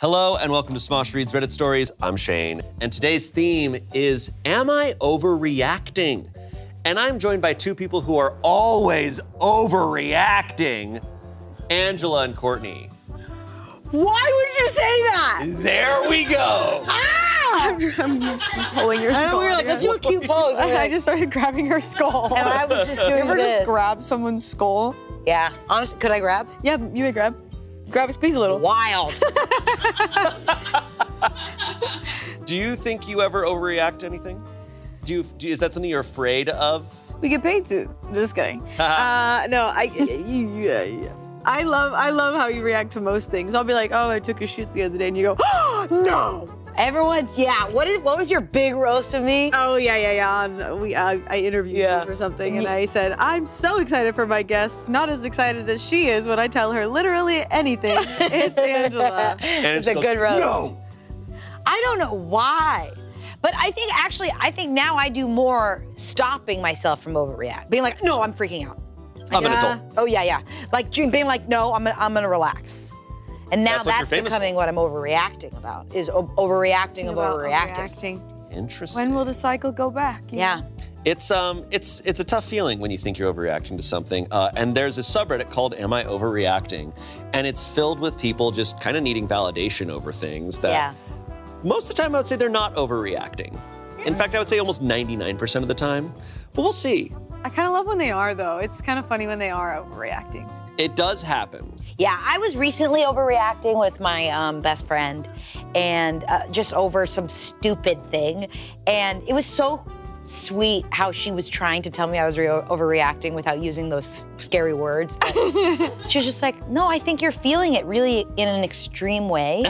Hello and welcome to Smosh Reads Reddit Stories. I'm Shane, and today's theme is, am I overreacting? And I'm joined by two people who are always overreacting, Angela and Courtney. Why would you say that? There we go. I'm just pulling your skull. We were like, let's do a cute pose. I just started grabbing her skull. And I was just doing You ever this. just grab someone's skull? Yeah, honestly, could I grab? Yeah, you may grab. Grab and squeeze a little. Wild. Do you think you ever overreact to anything? Is that something you're afraid of? We get paid to. Just kidding. No, I love how you react to most things. I'll be like, oh, I took a shoot the other day, and you go, oh, no. Everyone's, yeah. What was your big roast of me? Oh, yeah. I interviewed you for something, and I said, I'm so excited for my guests, not as excited as she is when I tell her literally anything. It's Angela. And It's a good roast. No. I don't know why. But I think now I do more stopping myself from overreact. Being like, no, I'm freaking out. I'm an adult. Oh, yeah. Like being like, no, I'm gonna relax. And now that's becoming what I'm overreacting about, is overreacting of overreacting. Interesting. When will the cycle go back? Yeah. It's a tough feeling when you think you're overreacting to something. And there's a subreddit called Am I Overreacting? And it's filled with people just kind of needing validation over things that most of the time I would say they're not overreacting. In fact, I would say almost 99% of the time, but we'll see. I kind of love when they are, though. It's kind of funny when they are overreacting. It does happen. Yeah, I was recently overreacting with my best friend, and just over some stupid thing. And it was so sweet how she was trying to tell me I was overreacting without using those scary words. She was just like, no, I think you're feeling it really in an extreme way.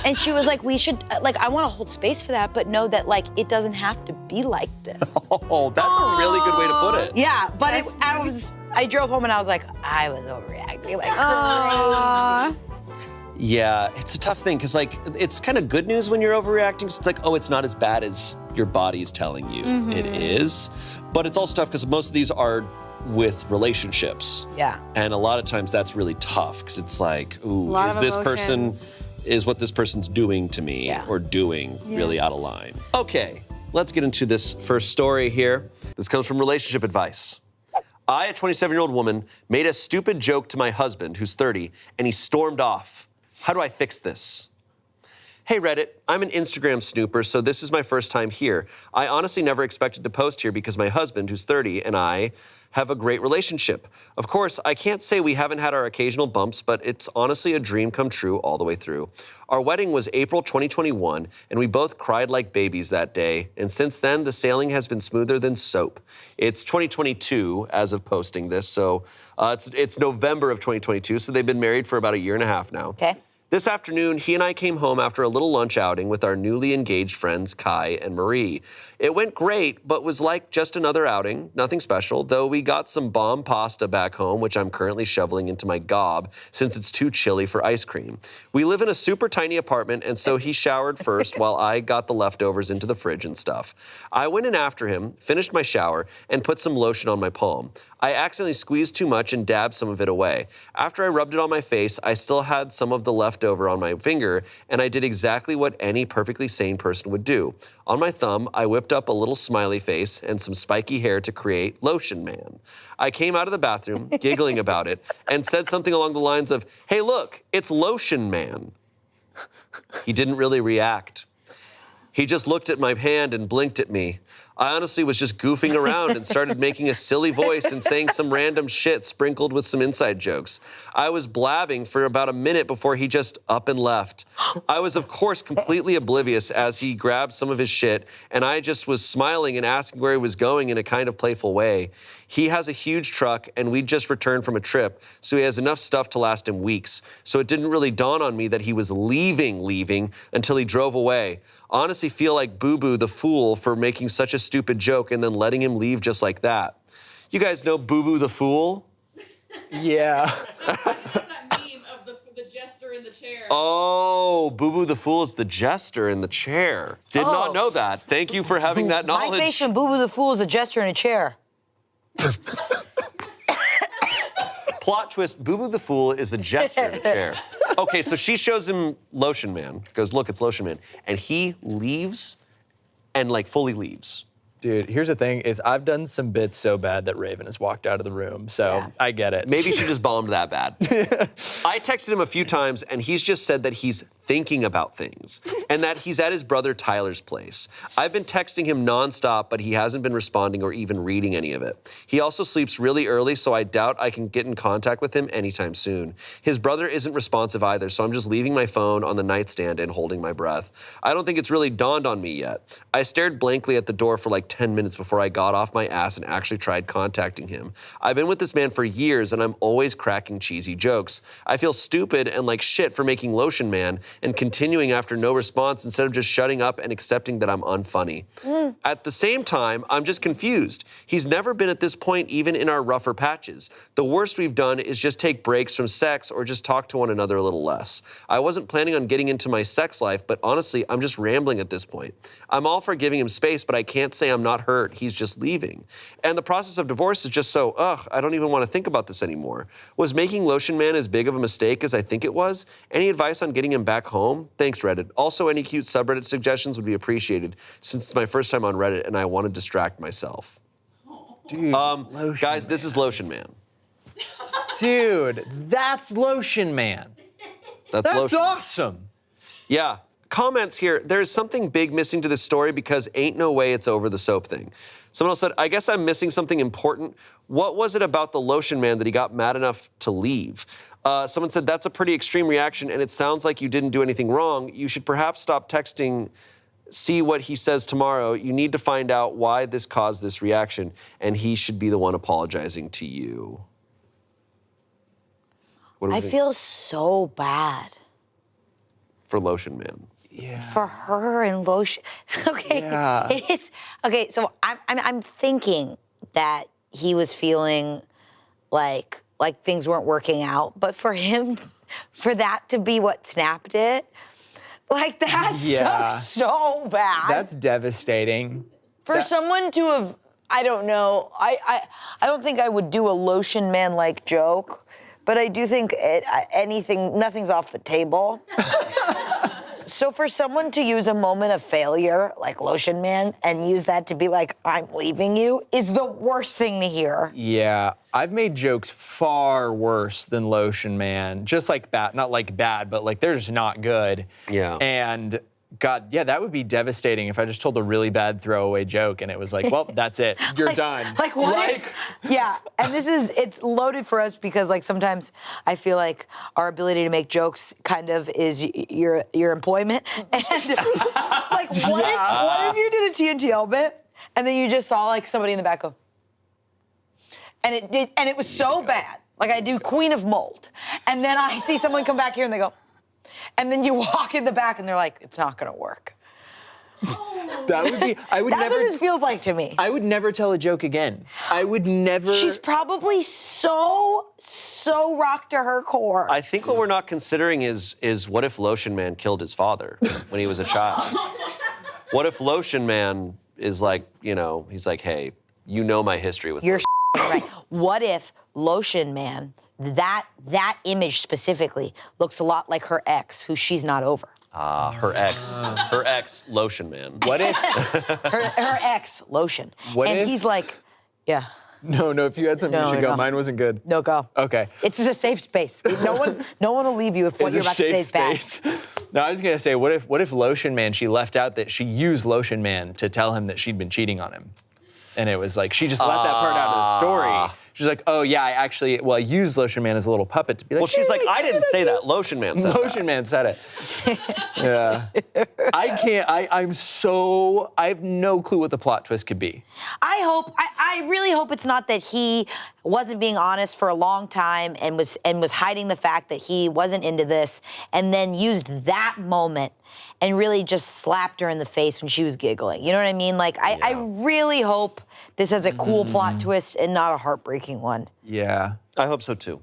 And she was like, we should, I want to hold space for that, but know that, it doesn't have to be like this. Oh, that's a really good way to put it. Yeah, but I drove home and I was like, I was overreacting. Yeah, it's a tough thing, because it's kind of good news when you're overreacting, because it's like, oh, it's not as bad as your body's telling you it is. But it's also tough because most of these are with relationships. Yeah. And a lot of times that's really tough, because it's like, ooh, is what this person's doing to me or doing really out of line? Okay, let's get into this first story here. This comes from Relationship Advice. I, a 27-year-old woman, made a stupid joke to my husband, who's 30, and he stormed off. How do I fix this? Hey Reddit, I'm an Instagram snooper, so this is my first time here. I honestly never expected to post here because my husband, who's 30, and I have a great relationship. Of course, I can't say we haven't had our occasional bumps, but it's honestly a dream come true all the way through. Our wedding was April 2021, and we both cried like babies that day, and since then, the sailing has been smoother than soap. It's 2022 as of posting this, so it's November of 2022, so they've been married for about a year and a half now. Okay. This afternoon, he and I came home after a little lunch outing with our newly engaged friends, Kai and Marie. It went great, but was like just another outing, nothing special, though we got some bomb pasta back home, which I'm currently shoveling into my gob since it's too chilly for ice cream. We live in a super tiny apartment, and so he showered first while I got the leftovers into the fridge and stuff. I went in after him, finished my shower, and put some lotion on my palm. I accidentally squeezed too much and dabbed some of it away. After I rubbed it on my face, I still had some of the leftover on my finger, and I did exactly what any perfectly sane person would do. On my thumb, I whipped up a little smiley face and some spiky hair to create Lotion Man. I came out of the bathroom, giggling about it, and said something along the lines of, hey look, it's Lotion Man. He didn't really react. He just looked at my hand and blinked at me. I honestly was just goofing around and started making a silly voice and saying some random shit sprinkled with some inside jokes. I was blabbing for about a minute before he just up and left. I was, of course, completely oblivious as he grabbed some of his shit, and I just was smiling and asking where he was going in a kind of playful way. He has a huge truck, and we just returned from a trip, so he has enough stuff to last him weeks. So it didn't really dawn on me that he was leaving until he drove away. Honestly feel like Boo-Boo the Fool for making such a stupid joke and then letting him leave just like that. You guys know Boo-Boo the Fool? Yeah. That's that meme of the jester in the chair. Oh, Boo-Boo the Fool is the jester in the chair. Did not know that. Thank you for having that knowledge. My face from Boo-Boo the Fool is a jester in a chair. Plot twist, Boo-Boo the Fool is a jester in a chair. Okay, so she shows him Lotion Man, goes, look, it's Lotion Man. And he leaves and like fully leaves. Dude, here's the thing, is I've done some bits so bad that Raven has walked out of the room, so I get it. Maybe she just bombed that bad. I texted him a few times, and he's just said that he's thinking about things and that he's at his brother Tyler's place. I've been texting him nonstop, but he hasn't been responding or even reading any of it. He also sleeps really early, so I doubt I can get in contact with him anytime soon. His brother isn't responsive either, so I'm just leaving my phone on the nightstand and holding my breath. I don't think it's really dawned on me yet. I stared blankly at the door for like 10 minutes before I got off my ass and actually tried contacting him. I've been with this man for years, and I'm always cracking cheesy jokes. I feel stupid and like shit for making Lotion Man and continuing after no response instead of just shutting up and accepting that I'm unfunny. At the same time, I'm just confused. He's never been at this point even in our rougher patches. The worst we've done is just take breaks from sex or just talk to one another a little less. I wasn't planning on getting into my sex life, but honestly, I'm just rambling at this point. I'm all for giving him space, but I can't say I'm not hurt. He's just leaving. And the process of divorce is just so, I don't even want to think about this anymore. Was making Lotion Man as big of a mistake as I think it was? Any advice on getting him back home? Thanks, Reddit. Also, any cute subreddit suggestions would be appreciated since it's my first time on Reddit and I want to distract myself. Dude, Guys, this is Lotion Man. Dude, that's Lotion Man. That's Lotion. Awesome. Yeah. Comments here, there's something big missing to this story because ain't no way it's over the soap thing. Someone else said, I guess I'm missing something important. What was it about the Lotion Man that he got mad enough to leave? Someone said, that's a pretty extreme reaction and it sounds like you didn't do anything wrong. You should perhaps stop texting, see what he says tomorrow. You need to find out why this caused this reaction and he should be the one apologizing to you. What do we I think? feel so bad For Lotion Man. Yeah. for her and Lotion. Okay, Yeah. okay. So I'm thinking that he was feeling like things weren't working out, but for him, for that to be what snapped it, like that sucks so bad. That's devastating. For someone to have, I don't know, I don't think I would do a Lotion Man-like joke, but I do think nothing's off the table. So for someone to use a moment of failure, like Lotion Man, and use that to be like, I'm leaving you, is the worst thing to hear. Yeah, I've made jokes far worse than Lotion Man. Just like bad, not like bad, but like they're just not good. Yeah. And God, yeah, that would be devastating if I just told a really bad throwaway joke and it was like, well, that's it, you're done. Like what if, yeah, and it's loaded for us because like sometimes I feel like our ability to make jokes kind of is your employment. And like what if you did a TNTL bit and then you just saw like somebody in the back go, and it was so bad. Like I do Queen of Mold, and then I see someone come back here and they go, and then you walk in the back and they're like, it's not gonna work. That would be, I would That's never. what this feels like to me. I would never tell a joke again. I would never. She's probably so rocked to her core. I think what we're not considering is what if Lotion Man killed his father when he was a child? What if Lotion Man is like, he's like, hey, you know my history with You're right. What if Lotion Man, that image specifically, looks a lot like her ex, who she's not over? her ex Lotion Man. What if? Her ex, Lotion. What and if- he's like, yeah, No, if you had something, you should go. Mine wasn't good. no, go. Okay. It's a safe space. No one will leave you if what It's you're a about to say is safe bad. space. No, I was gonna say, what if Lotion Man? She left out that she used Lotion Man to tell him that she'd been cheating on him, and it was like she just let that part out of the story. She's like, oh yeah, I used Lotion Man as a little puppet to be like. Well, she's "Hey, like, I didn't say that. Lotion Man said Lotion Man said it. Yeah. I can't. I have no clue what the plot twist could be. I really hope it's not that he wasn't being honest for a long time and was hiding the fact that he wasn't into this, and then used that moment and really just slapped her in the face when she was giggling. You know what I mean? Like, I really hope this has a cool plot twist and not a heartbreaking one. Yeah. I hope so too.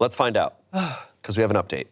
Let's find out, because we have an update.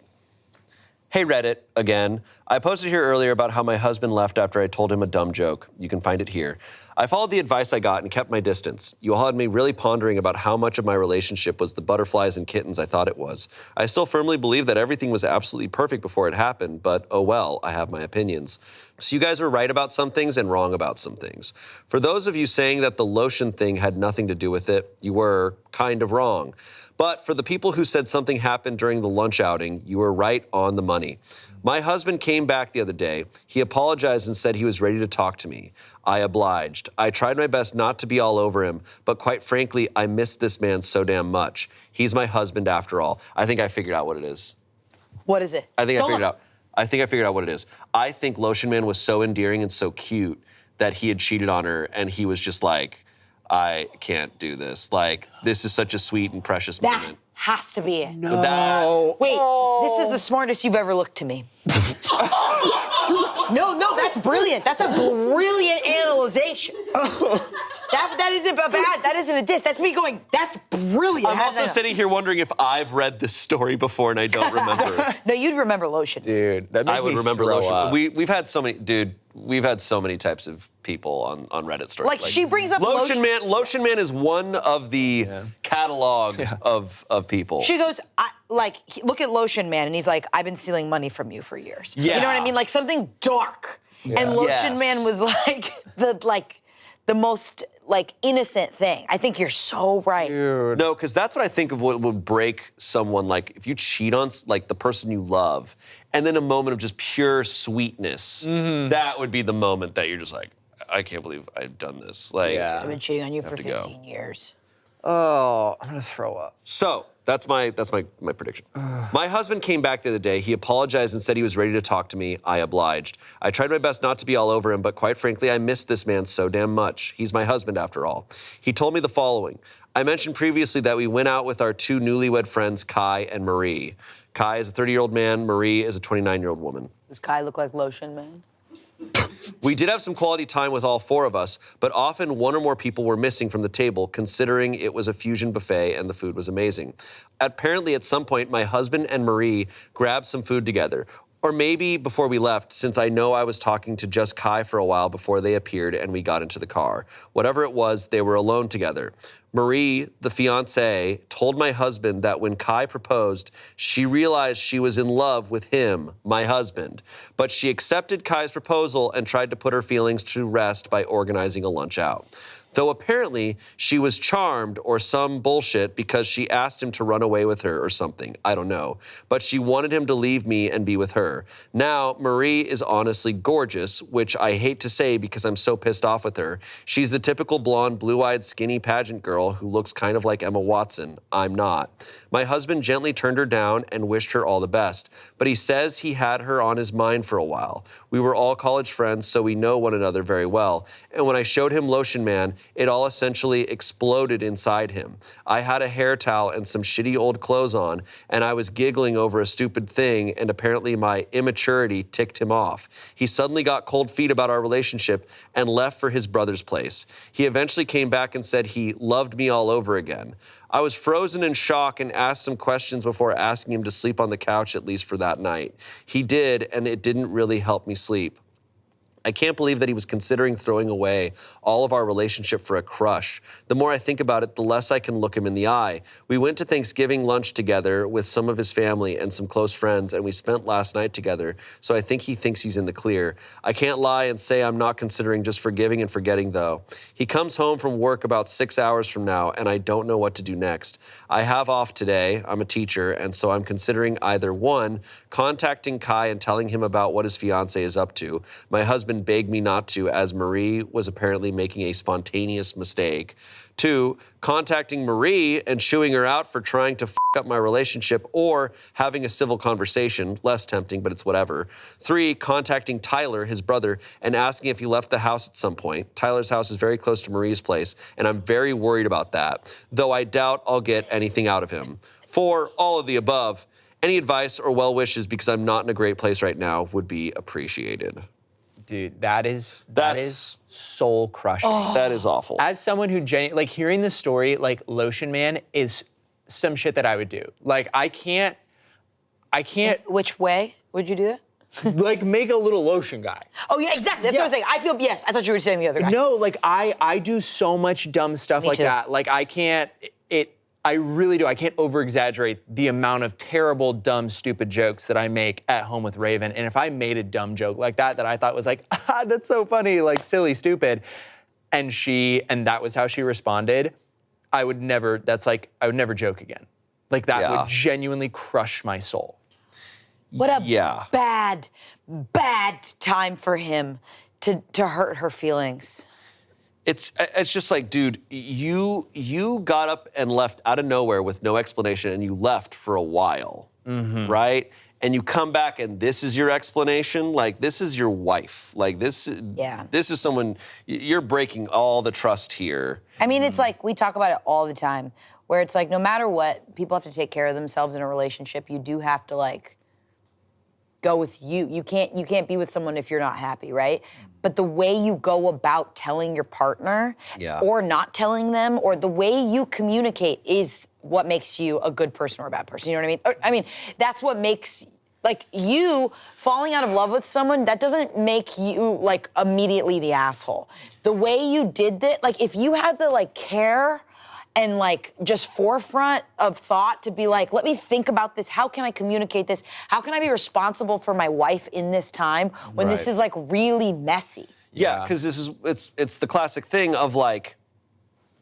Hey Reddit, again. I posted here earlier about how my husband left after I told him a dumb joke. You can find it here. I followed the advice I got and kept my distance. You all had me really pondering about how much of my relationship was the butterflies and kittens I thought it was. I still firmly believe that everything was absolutely perfect before it happened, but oh well, I have my opinions. So you guys were right about some things and wrong about some things. For those of you saying that the lotion thing had nothing to do with it, you were kind of wrong. But for the people who said something happened during the lunch outing, you were right on the money. My husband came back the other day. He apologized and said he was ready to talk to me. I obliged. I tried my best not to be all over him, but quite frankly, I miss this man so damn much. He's my husband after all. I think I figured out what it is. What is it? I think I figured out what it is. I think Lotion Man was so endearing and so cute that he had cheated on her, and he was just like, I can't do this. Like, this is such a sweet and precious That moment. has to be it. No. Wait, this is the smartest you've ever looked to me. No, that's brilliant. That's a brilliant analyzation. That isn't a bad, that isn't a diss. That's me going, that's brilliant. I'm also sitting here wondering if I've read this story before and I don't remember. No, you'd remember Lotion. Dude, that made I would me remember throw Lotion. up. We've had so many, dude, we've had so many types of people on Reddit stories. Like, she brings up Lotion Man. Lotion Man is one of the catalog of people. She goes, look at Lotion Man, and he's like, I've been stealing money from you for years. Yeah. You know what I mean? Like something dark. Yeah. And Lotion Yes. Man was the most innocent thing. I think you're so right. Dude. No, because that's what I think of what would break someone. Like, if you cheat on like the person you love, and then a moment of just pure sweetness, that would be the moment that you're just like, I can't believe I've done this. Like, Yeah. I've been cheating on you for to go. 15 years. Oh, I'm gonna throw up. So that's my prediction. My husband came back the other day. He apologized and said he was ready to talk to me. I obliged. I tried my best not to be all over him, but quite frankly, I miss this man so damn much. He's my husband after all. He told me the following. I mentioned previously that we went out with our two newlywed friends, Kai and Marie. Kai is a 30-year-old man. Marie is a 29-year-old woman. Does Kai look like Lotion Man? We did have some quality time with all four of us, but often one or more people were missing from the table, considering it was a fusion buffet and the food was amazing. Apparently, at some point, my husband and Marie grabbed some food together. Or maybe before we left, since I know I was talking to just Kai for a while before they appeared and we got into the car. Whatever it was, they were alone together. Marie, the fiancée, told my husband that when Kai proposed, she realized she was in love with him, my husband. But she accepted Kai's proposal and tried to put her feelings to rest by organizing a lunch out. Though apparently she was charmed or some bullshit because she asked him to run away with her or something. I don't know. But she wanted him to leave me and be with her. Now, Marie is honestly gorgeous, which I hate to say because I'm so pissed off with her. She's the typical blonde, blue-eyed, skinny pageant girl who looks kind of like Emma Watson. I'm not. My husband gently turned her down and wished her all the best. But he says he had her on his mind for a while. We were all college friends, so we know one another very well. And when I showed him Lotion Man, it all essentially exploded inside him. I had a hair towel and some shitty old clothes on, and I was giggling over a stupid thing, and apparently my immaturity ticked him off. He suddenly got cold feet about our relationship and left for his brother's place. He eventually came back and said he loved me all over again. I was frozen in shock and asked some questions before asking him to sleep on the couch, at least for that night. He did, and it didn't really help me sleep. I can't believe that he was considering throwing away all of our relationship for a crush. The more I think about it, the less I can look him in the eye. We went to Thanksgiving lunch together with some of his family and some close friends, and we spent last night together, so I think he thinks he's in the clear. I can't lie and say I'm not considering just forgiving and forgetting, though. He comes home from work about 6 hours from now, and I don't know what to do next. I have off today. I'm a teacher, and so I'm considering either, one, contacting Kai and telling him about what his fiancée is up to. My husband begged me not to, as Marie was apparently making a spontaneous mistake. Two, contacting Marie and chewing her out for trying to f up my relationship or having a civil conversation, less tempting, but it's whatever. Three, contacting Tyler, his brother, and asking if he left the house at some point. Tyler's house is very close to Marie's place, and I'm very worried about that, though I doubt I'll get anything out of him. Four, all of the above. Any advice or well wishes, because I'm not in a great place right now, would be appreciated. Dude, that is soul crushing. That is awful. As someone who like hearing this story, like Lotion Man is some shit that I would do. Like I can't. Which way? Would you do that? Like make a little lotion guy. Oh yeah, exactly. That's what I was saying. I feel yes. I thought you were saying the other guy. No, like I do so much dumb stuff like too. that. Like I can't. I really do. I can't over-exaggerate the amount of terrible, dumb, stupid jokes that I make at home with Raven. And if I made a dumb joke like that I thought was like, that's so funny, like silly, stupid, and that was how she responded, I would never joke again. Like that would genuinely crush my soul. What a bad time for him to hurt her feelings. It's just like, dude, you got up and left out of nowhere with no explanation, and you left for a while, right? And you come back, and this is your explanation. Like, this is your wife. Like, this is someone, you're breaking all the trust here. I mean, it's like we talk about it all the time, where it's like no matter what, people have to take care of themselves in a relationship. You do have to like go with you. You can't be with someone if you're not happy, right? But the way you go about telling your partner or not telling them, or the way you communicate is what makes you a good person or a bad person. You know what I mean? I mean, that's what makes, like, you falling out of love with someone, that doesn't make you, like, immediately the asshole. The way you did that, like, if you had the, like, care and like just forefront of thought to be like, let me think about this. How can I communicate this? How can I be responsible for my wife in this time when this is like really messy? Yeah, because it's the classic thing of like,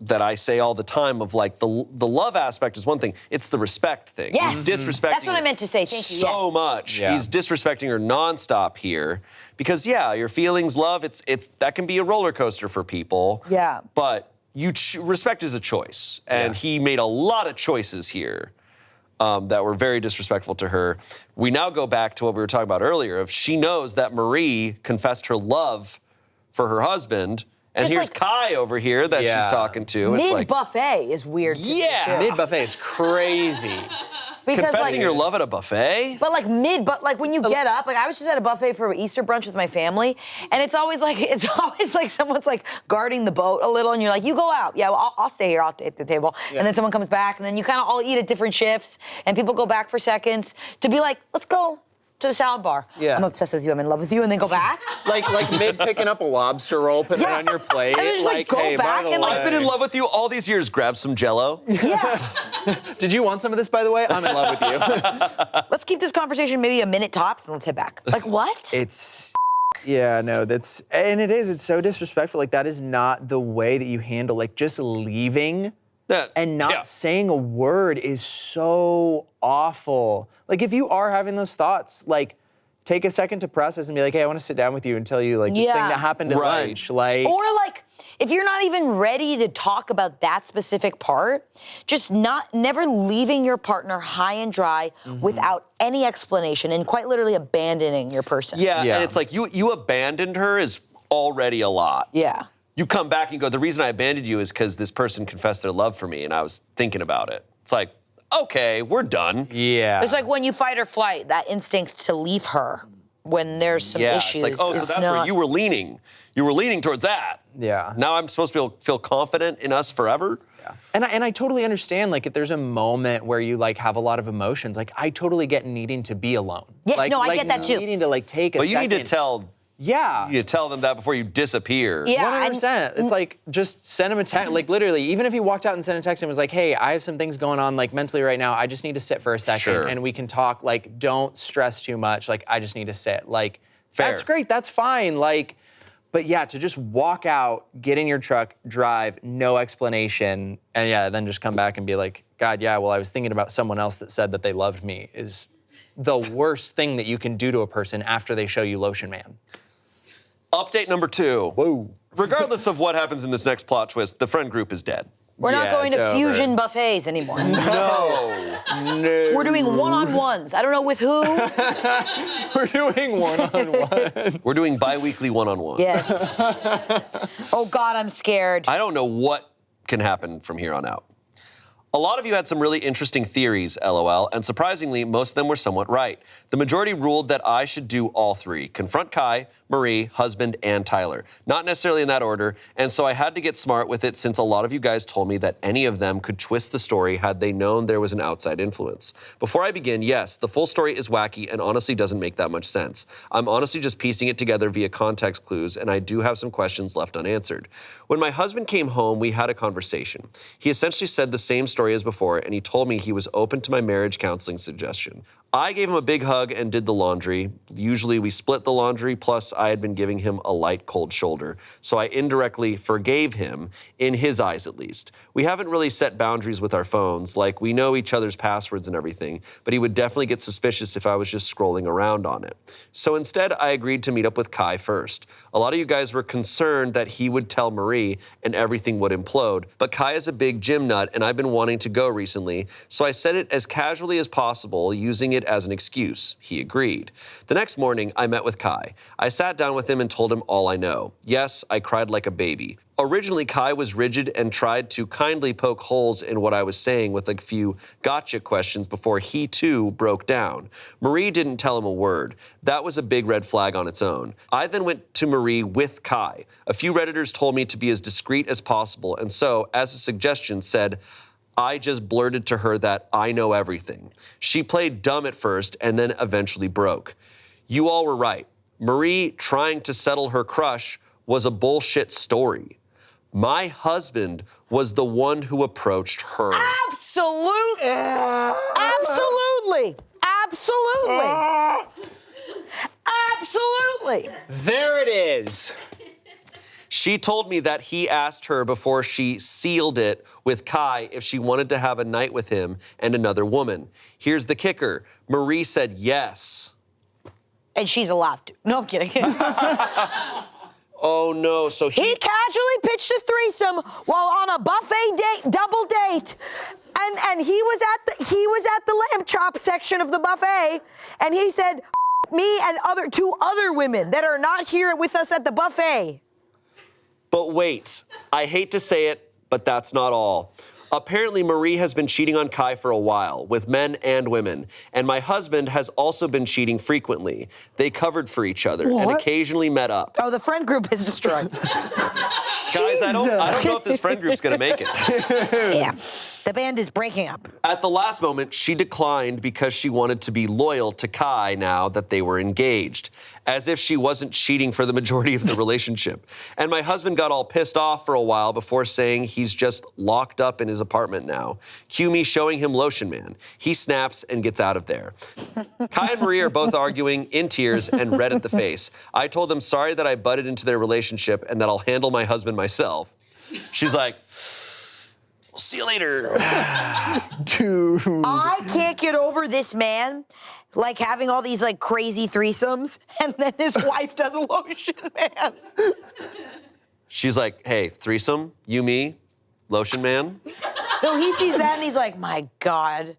that I say all the time of like the love aspect is one thing. It's the respect thing. Yes. He's disrespecting That's what I meant to say. Thank you. So much. Yeah. He's disrespecting her nonstop here because your feelings, love, it's that can be a roller coaster for people. Yeah. But respect is a choice, and he made a lot of choices here that were very disrespectful to her. We now go back to what we were talking about earlier. If she knows that Marie confessed her love for her husband, and Just here's like, Kai over here that she's talking to. It's like, mid-buffet is weird to me, too. Mid-buffet is crazy. Because, confessing like, your love at a buffet? But like like when you get up, like I was just at a buffet for Easter brunch with my family, and it's always like someone's like guarding the boat a little, and you're like, you go out. Yeah, well, I'll stay here. I'll stay at the table. And then someone comes back, and then you kind of all eat at different shifts, and people go back for seconds to be like, let's go to the salad bar. Yeah. I'm obsessed with you. I'm in love with you, and then go back. like mid picking up a lobster roll, putting it on your plate. And then just like go hey, back and like. I've been in love with you all these years. Grab some Jell-O. Yeah. Did you want some of this, by the way? I'm in love with you. Let's keep this conversation maybe a minute tops, and let's head back. Like what? It's so disrespectful. Like that is not the way that you handle, like just leaving and not saying a word is so awful. Like if you are having those thoughts, like take a second to process and be like, hey, I want to sit down with you and tell you like this thing that happened at lunch. Like, or like if you're not even ready to talk about that specific part, just never leaving your partner high and dry without any explanation and quite literally abandoning your person. Yeah, and it's like you abandoned her is already a lot. Yeah. You come back and go, the reason I abandoned you is because this person confessed their love for me and I was thinking about it. It's like, okay, we're done. Yeah. It's like when you fight or flight, that instinct to leave her when there's some issues. It's like, oh, so that's where you were leaning. You were leaning towards that. Yeah. Now I'm supposed to feel confident in us forever? Yeah. And I totally understand, like, if there's a moment where you, like, have a lot of emotions, like, I totally get needing to be alone. Yes, like, no, I get that too. Needing to, like, take a second. But you need to tell... Yeah. You tell them that before you disappear. Yeah, 100%. It's like, just send him a text. Like, literally, even if he walked out and sent a text and was like, hey, I have some things going on, like, mentally right now. I just need to sit for a second. And we can talk. Like, don't stress too much. Like, I just need to sit. Like, that's great. That's fine. Like, but yeah, to just walk out, get in your truck, drive, no explanation, and then just come back and be like, God, yeah, well, I was thinking about someone else that said that they loved me is the worst thing that you can do to a person after they show you Lotion Man. Update number 2. Whoa. Regardless of what happens in this next plot twist, the friend group is dead. We're not going to fusion buffets anymore. No. We're doing one-on-ones. I don't know with who. We're doing one-on-ones. We're doing bi-weekly one-on-ones. Yes. Oh, God, I'm scared. I don't know what can happen from here on out. A lot of you had some really interesting theories, LOL, and surprisingly, most of them were somewhat right. The majority ruled that I should do all three: confront Kai, Marie, husband, and Tyler. Not necessarily in that order, and so I had to get smart with it since a lot of you guys told me that any of them could twist the story had they known there was an outside influence. Before I begin, yes, the full story is wacky and honestly doesn't make that much sense. I'm honestly just piecing it together via context clues, and I do have some questions left unanswered. When my husband came home, we had a conversation. He essentially said the same story as before, and he told me he was open to my marriage counseling suggestion. I gave him a big hug and did the laundry. Usually we split the laundry, plus I had been giving him a light cold shoulder, so I indirectly forgave him, in his eyes at least. We haven't really set boundaries with our phones, like we know each other's passwords and everything, but he would definitely get suspicious if I was just scrolling around on it. So instead, I agreed to meet up with Kai first. A lot of you guys were concerned that he would tell Marie and everything would implode, but Kai is a big gym nut and I've been wanting to go recently, so I said it as casually as possible, using it as an excuse. He agreed. The next morning, I met with Kai. I sat down with him and told him all I know. Yes, I cried like a baby. Originally, Kai was rigid and tried to kindly poke holes in what I was saying with a few gotcha questions before he too broke down. Marie didn't tell him a word. That was a big red flag on its own. I then went to Marie with Kai. A few Redditors told me to be as discreet as possible, and so, as a suggestion, said, I just blurted to her that I know everything. She played dumb at first and then eventually broke. You all were right. Marie trying to settle her crush was a bullshit story. My husband was the one who approached her. Absolutely. Absolutely. Absolutely. Absolutely. There it is. She told me that he asked her before she sealed it with Kai if she wanted to have a night with him and another woman. Here's the kicker. Marie said yes. And she's allowed to. No, I'm kidding. Oh no, so He casually pitched a threesome while on a buffet date, double date. And he was at the lamb chop section of the buffet, and he said, me and two other women that are not here with us at the buffet. But wait, I hate to say it, but that's not all. Apparently, Marie has been cheating on Kai for a while, with men and women. And my husband has also been cheating frequently. They covered for each other and occasionally met up. Oh, the friend group is destroyed. Guys, I don't know if this friend group's gonna make it. Yeah, the band is breaking up. At the last moment, she declined because she wanted to be loyal to Kai now that they were engaged, as if she wasn't cheating for the majority of the relationship. And my husband got all pissed off for a while before saying he's just locked up in his apartment now. Cue me showing him Lotion Man. He snaps and gets out of there. Kai and Marie are both arguing, in tears and red at the face. I told them sorry that I butted into their relationship and that I'll handle my husband myself. She's like, see you later. Dude. I can't get over this man, like having all these like crazy threesomes, and then his wife does a Lotion Man. She's like, hey, threesome, you, me, Lotion Man. No, he sees that and he's like, my God.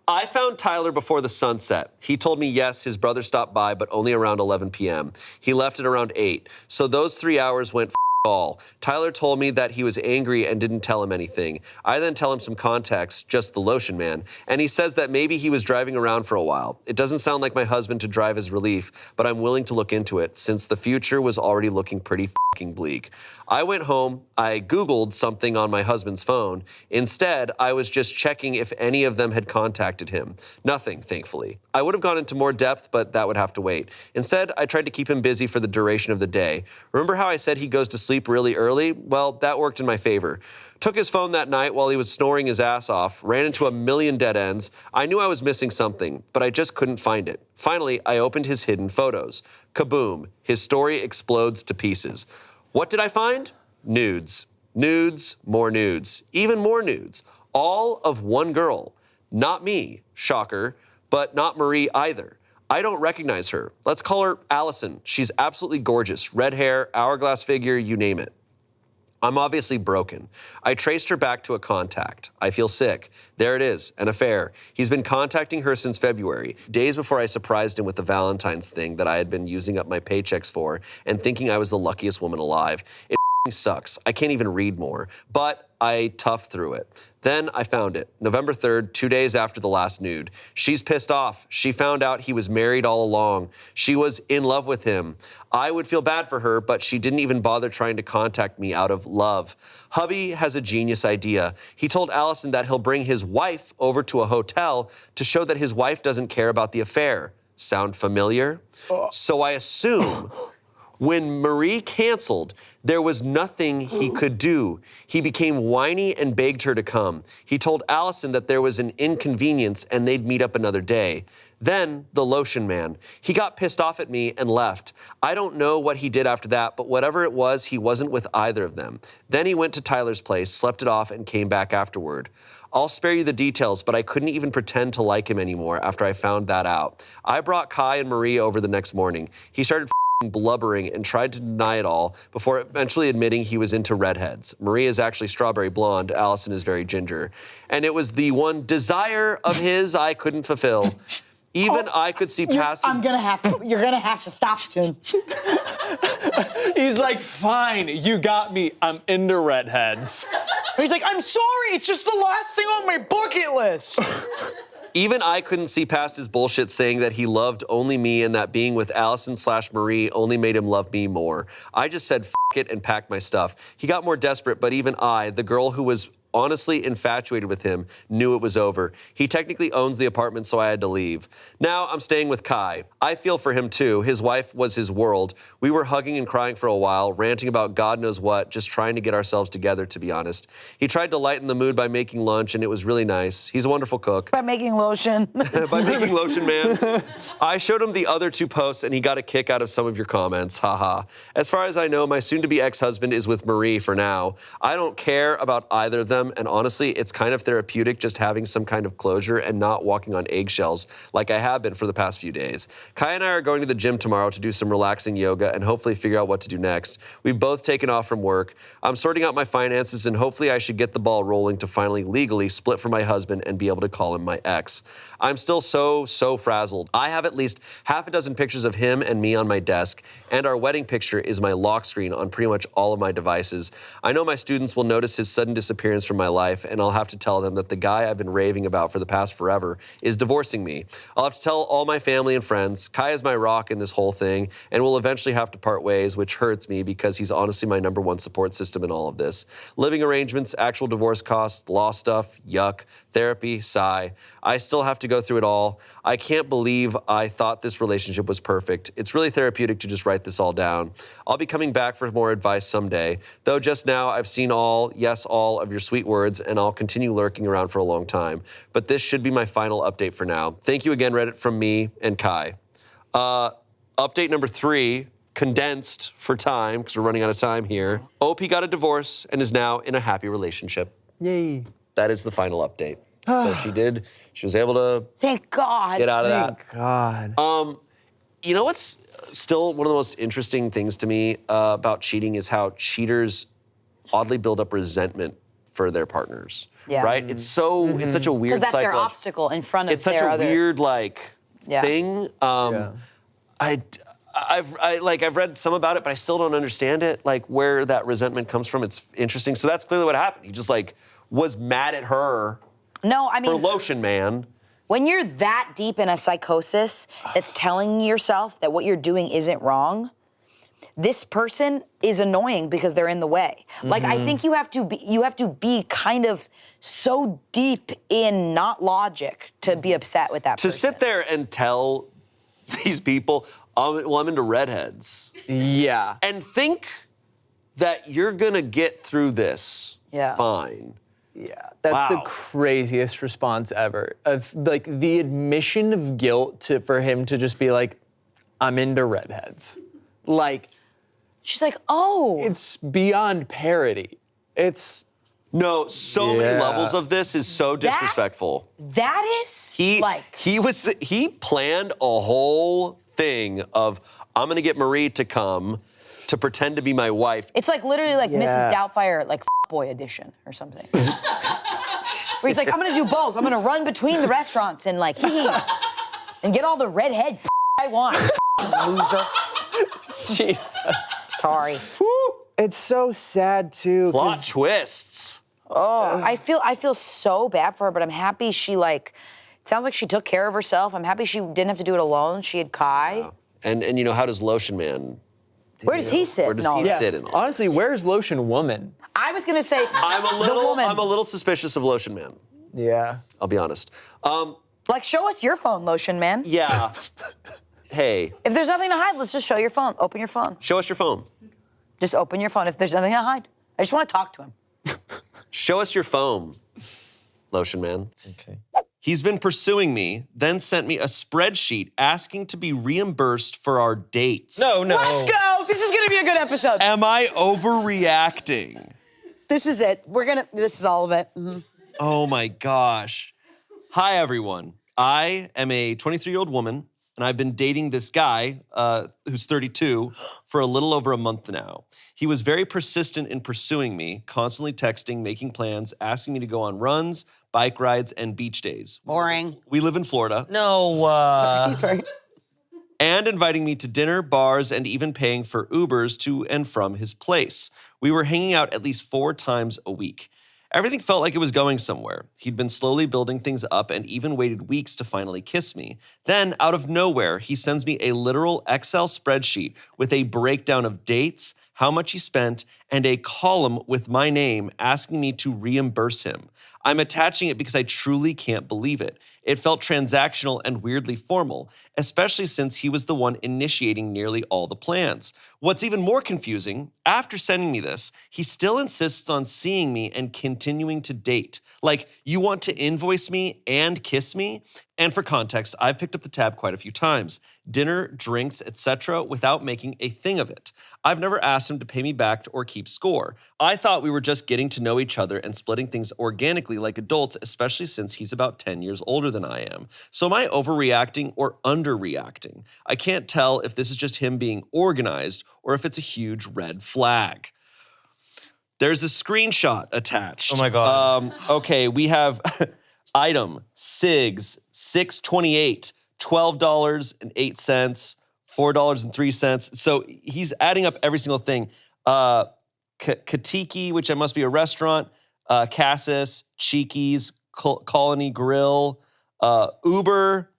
I found Tyler before the sun set. He told me, yes, his brother stopped by, but only around 11 p.m. He left at around 8. So those 3 hours went all. Tyler told me that he was angry and didn't tell him anything. I then tell him some context, just the Lotion Man, and he says that maybe he was driving around for a while. It doesn't sound like my husband to drive his relief, but I'm willing to look into it since the future was already looking pretty fucking bleak. I went home, I Googled something on my husband's phone. Instead, I was just checking if any of them had contacted him. Nothing, thankfully. I would have gone into more depth, but that would have to wait. Instead, I tried to keep him busy for the duration of the day. Remember how I said he goes to sleep really early? Well, that worked in my favor. Took his phone that night while he was snoring his ass off, ran into a million dead ends. I knew I was missing something, but I just couldn't find it. Finally, I opened his hidden photos. Kaboom, his story explodes to pieces. What did I find? Nudes. Nudes, more nudes, even more nudes. All of one girl. Not me, shocker, but not Marie either. I don't recognize her. Let's call her Allison. She's absolutely gorgeous. Red hair, hourglass figure, you name it. I'm obviously broken. I traced her back to a contact. I feel sick. There it is, an affair. He's been contacting her since February, days before I surprised him with the Valentine's thing that I had been using up my paychecks for and thinking I was the luckiest woman alive. It sucks. I can't even read more, but I toughed through it. Then I found it, November 3rd, 2 days after the last nude. She's pissed off. She found out he was married all along. She was in love with him. I would feel bad for her, but she didn't even bother trying to contact me out of love. Hubby has a genius idea. He told Allison that he'll bring his wife over to a hotel to show that his wife doesn't care about the affair. Sound familiar? So I assume when Marie canceled, there was nothing he could do. He became whiny and begged her to come. He told Allison that there was an inconvenience and they'd meet up another day. Then, the lotion man. He got pissed off at me and left. I don't know what he did after that, but whatever it was, he wasn't with either of them. Then he went to Tyler's place, slept it off, and came back afterward. I'll spare you the details, but I couldn't even pretend to like him anymore after I found that out. I brought Kai and Marie over the next morning. He started blubbering and tried to deny it all before eventually admitting he was into redheads. Marie is actually strawberry blonde. Allison is very ginger. And it was the one desire of his I couldn't fulfill. Even I could see past his... You're gonna have to stop soon. He's like, fine, you got me. I'm into redheads. He's like, I'm sorry, it's just the last thing on my bucket list. Even I couldn't see past his bullshit saying that he loved only me and that being with Allison/Marie only made him love me more. I just said, F it, and packed my stuff. He got more desperate, but even I, the girl who was honestly infatuated with him, knew it was over. He technically owns the apartment, so I had to leave. Now I'm staying with Kai. I feel for him too. His wife was his world. We were hugging and crying for a while, ranting about God knows what, just trying to get ourselves together, to be honest. He tried to lighten the mood by making lunch, and it was really nice. He's a wonderful cook. By making lotion. By making lotion, man. I showed him the other 2 posts, and he got a kick out of some of your comments. Haha. As far as I know, my soon-to-be ex-husband is with Marie for now. I don't care about either of them, and honestly, it's kind of therapeutic just having some kind of closure and not walking on eggshells like I have been for the past few days. Kai and I are going to the gym tomorrow to do some relaxing yoga and hopefully figure out what to do next. We've both taken off from work. I'm sorting out my finances, and hopefully I should get the ball rolling to finally legally split from my husband and be able to call him my ex. I'm still so frazzled. I have at least half a dozen pictures of him and me on my desk, and our wedding picture is my lock screen on pretty much all of my devices. I know my students will notice his sudden disappearance from my life, and I'll have to tell them that the guy I've been raving about for the past forever is divorcing me. I'll have to tell all my family and friends. Kai is my rock in this whole thing, and we'll eventually have to part ways, which hurts me because he's honestly my #1 support system in all of this. Living arrangements, actual divorce costs, law stuff, yuck, therapy, sigh. I still have to go through it all. I can't believe I thought this relationship was perfect. It's really therapeutic to just write this all down. I'll be coming back for more advice someday, though just now I've seen all of your sweet words, and I'll continue lurking around for a long time. But this should be my final update for now. Thank you again, Reddit, from me and Kai. Update number 3, condensed for time, because we're running out of time here. OP got a divorce and is now in a happy relationship. Yay. That is the final update. So she was able to Thank God. get out of that. Thank God. You know what's still one of the most interesting things to me about cheating is how cheaters oddly build up resentment for their partners. Yeah. Right? It's so it's such a weird Because that's their cycle. obstacle in front of It's such their a other... weird thing. Yeah. I've read some about it, but I still don't understand it. Like where that resentment comes from. It's interesting. So that's clearly what happened. He just was mad at her. No, I mean... For Lotion Man. When you're that deep in a psychosis that's telling yourself that what you're doing isn't wrong, this person is annoying because they're in the way. Like, I think you have to be kind of so deep in not logic to be upset with that person. To sit there and tell these people, I'm into redheads. Yeah. And think that you're gonna get through this fine. Yeah, that's the craziest response ever. Of the admission of guilt for him to just be like, I'm into redheads. She's like, oh. It's beyond parody. It's... No, so many levels of this is so disrespectful. That is He planned a whole thing of, I'm gonna get Marie to come to pretend to be my wife. It's literally Mrs. Doubtfire, boy edition or something. Where he's like, I'm gonna do both. I'm gonna run between the restaurants and and get all the redhead I want, loser. Jesus. Sorry. It's so sad too. Plot twists. Oh, I feel so bad for her, but I'm happy she it sounds like she took care of herself. I'm happy she didn't have to do it alone. She had Kai. Wow. And you know, how does Lotion Man? Where does he sit? Where does he sit in all Honestly, where's Lotion Woman? I was gonna say I'm a little suspicious of Lotion Man. Yeah. I'll be honest. show us your phone, Lotion Man. Yeah. Hey. If there's nothing to hide, let's just show your phone. Open your phone. Show us your phone. Just open your phone if there's nothing to hide. I just want to talk to him. Show us your phone, Lotion Man. Okay. He's been pursuing me, then sent me a spreadsheet asking to be reimbursed for our dates. No. Let's go. This is gonna be a good episode. Am I overreacting? This is it. This is all of it. Oh my gosh. Hi, everyone. I am a 23-year-old woman, and I've been dating this guy who's 32 for a little over a month now. He was very persistent in pursuing me, constantly texting, making plans, asking me to go on runs, bike rides, and beach days. Boring. We live in Florida. No. He's right. And inviting me to dinner, bars, and even paying for Ubers to and from his place. We were hanging out at least 4 times a week. Everything felt like it was going somewhere. He'd been slowly building things up and even waited weeks to finally kiss me. Then, out of nowhere, he sends me a literal Excel spreadsheet with a breakdown of dates, how much he spent, and a column with my name asking me to reimburse him. I'm attaching it because I truly can't believe it. It felt transactional and weirdly formal, especially since he was the one initiating nearly all the plans. What's even more confusing, after sending me this, he still insists on seeing me and continuing to date. Like, you want to invoice me and kiss me? And for context, I've picked up the tab quite a few times. Dinner, drinks, etc., without making a thing of it. I've never asked him to pay me back or keep score. I thought we were just getting to know each other and splitting things organically like adults, especially since he's about 10 years older than I am. So am I overreacting or underreacting? I can't tell if this is just him being organized or if it's a huge red flag. There's a screenshot attached. Oh my God. Okay, we have item, SIGs, 628, $12.08, $4.03. So he's adding up every single thing. Katiki, which must be a restaurant, Cassis, Cheeky's, Colony Grill, Uber.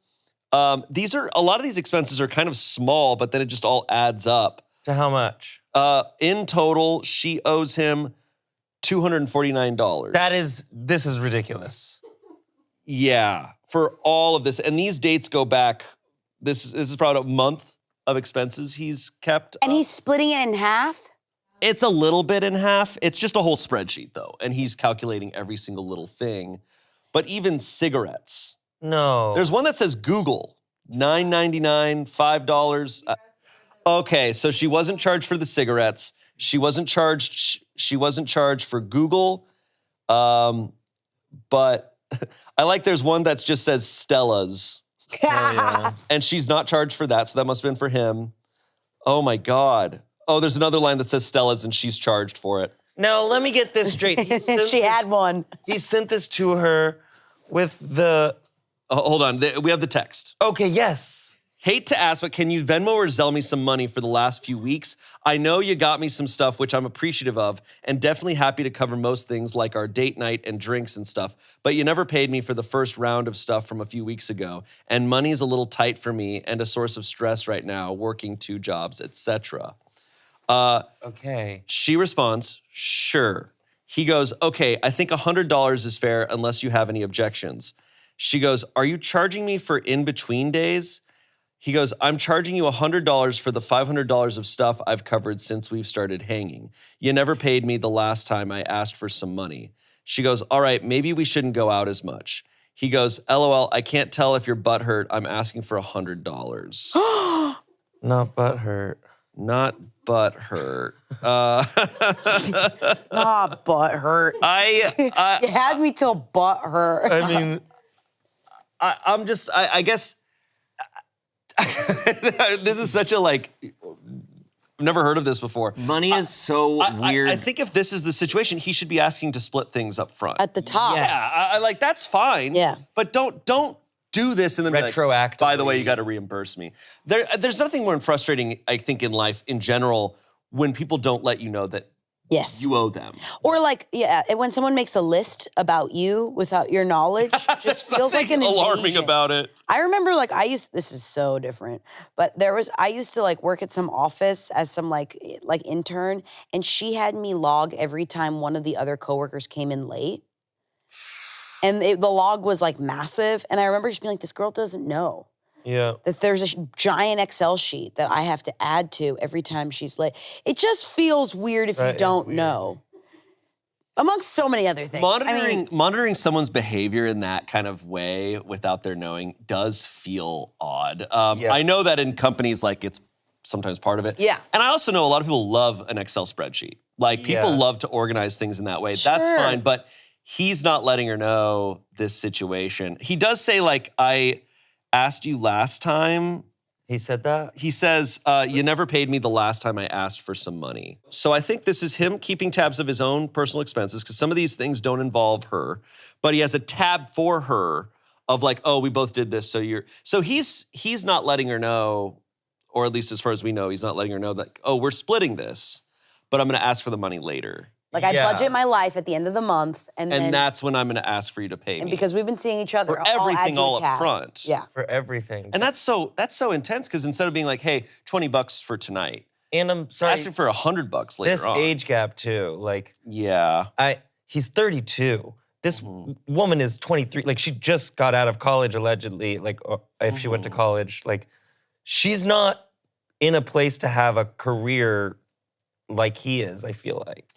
These are a lot of these expenses are kind of small, but then it just all adds up. To how much? In total, she owes him $249. This is ridiculous. Yeah, for all of this. And these dates go back, this is probably a month of expenses he's kept. And he's splitting it in half? It's a little bit in half. It's just a whole spreadsheet, though. And he's calculating every single little thing. But even cigarettes. No. There's one that says Google, $9.99, $5. Okay, so she wasn't charged for the cigarettes. She wasn't charged for Google. But I like there's one that just says Stella's. Oh, yeah. And she's not charged for that, so that must have been for him. Oh my God. Oh, there's another line that says Stella's and she's charged for it. Now, let me get this straight. She had one. He sent this to her with the... Hold on, we have the text. Okay, yes. Hate to ask, but can you Venmo or Zelle me some money for the last few weeks? I know you got me some stuff, which I'm appreciative of, and definitely happy to cover most things like our date night and drinks and stuff, but you never paid me for the first round of stuff from a few weeks ago, and money's a little tight for me and a source of stress right now, working 2 jobs, etc. Okay. She responds, sure. He goes, okay, I think $100 is fair unless you have any objections. She goes, are you charging me for in-between days? He goes, I'm charging you $100 for the $500 of stuff I've covered since we've started hanging. You never paid me the last time I asked for some money. She goes, all right, maybe we shouldn't go out as much. He goes, LOL, I can't tell if you're butthurt. I'm asking for $100. Not butthurt. Not butthurt. Not butthurt. You had me till butthurt. I mean... I guess... this is such a I've never heard of this before. Money is so weird. I think if this is the situation, he should be asking to split things up front. At the top. Yeah, that's fine. Yeah. But don't do this and then retroactively. By the way, you got to reimburse me. There's nothing more frustrating, I think, in life in general when people don't let you know that Yes. You owe them. Or like, when someone makes a list about you without your knowledge, just feels like an alarming invasion. about it. I remember like this is so different, but I used to like work at some office as some like intern, and she had me log every time one of the other coworkers came in late. And the log was like massive. And I remember just being like, this girl doesn't know. Yeah. That there's a giant Excel sheet that I have to add to every time she's late. It just feels weird if you don't know. Amongst so many other things. Monitoring someone's behavior in that kind of way without their knowing does feel odd. I know that in companies, like it's sometimes part of it. Yeah. And I also know a lot of people love an Excel spreadsheet. Like people love to organize things in that way. Sure. That's fine, but he's not letting her know this situation. He does say like, I asked you last time. He said that? He says, you never paid me the last time I asked for some money. So I think this is him keeping tabs of his own personal expenses, because some of these things don't involve her, but he has a tab for her of like, oh, we both did this, so he's not letting her know, or at least as far as we know, he's not letting her know that, oh, we're splitting this, but I'm gonna ask for the money later. Like I budget my life at the end of the month, and that's when I'm gonna ask for you to pay me. And because we've been seeing each other, for everything all tab. up front. Yeah. For everything. And that's so intense, because instead of being like, hey, $20 for tonight, and I'm sorry, asking for $100 later this on. age gap too, like he's 32. This woman is 23. Like she just got out of college allegedly. Like if she went to college, like she's not in a place to have a career like he is. I feel like.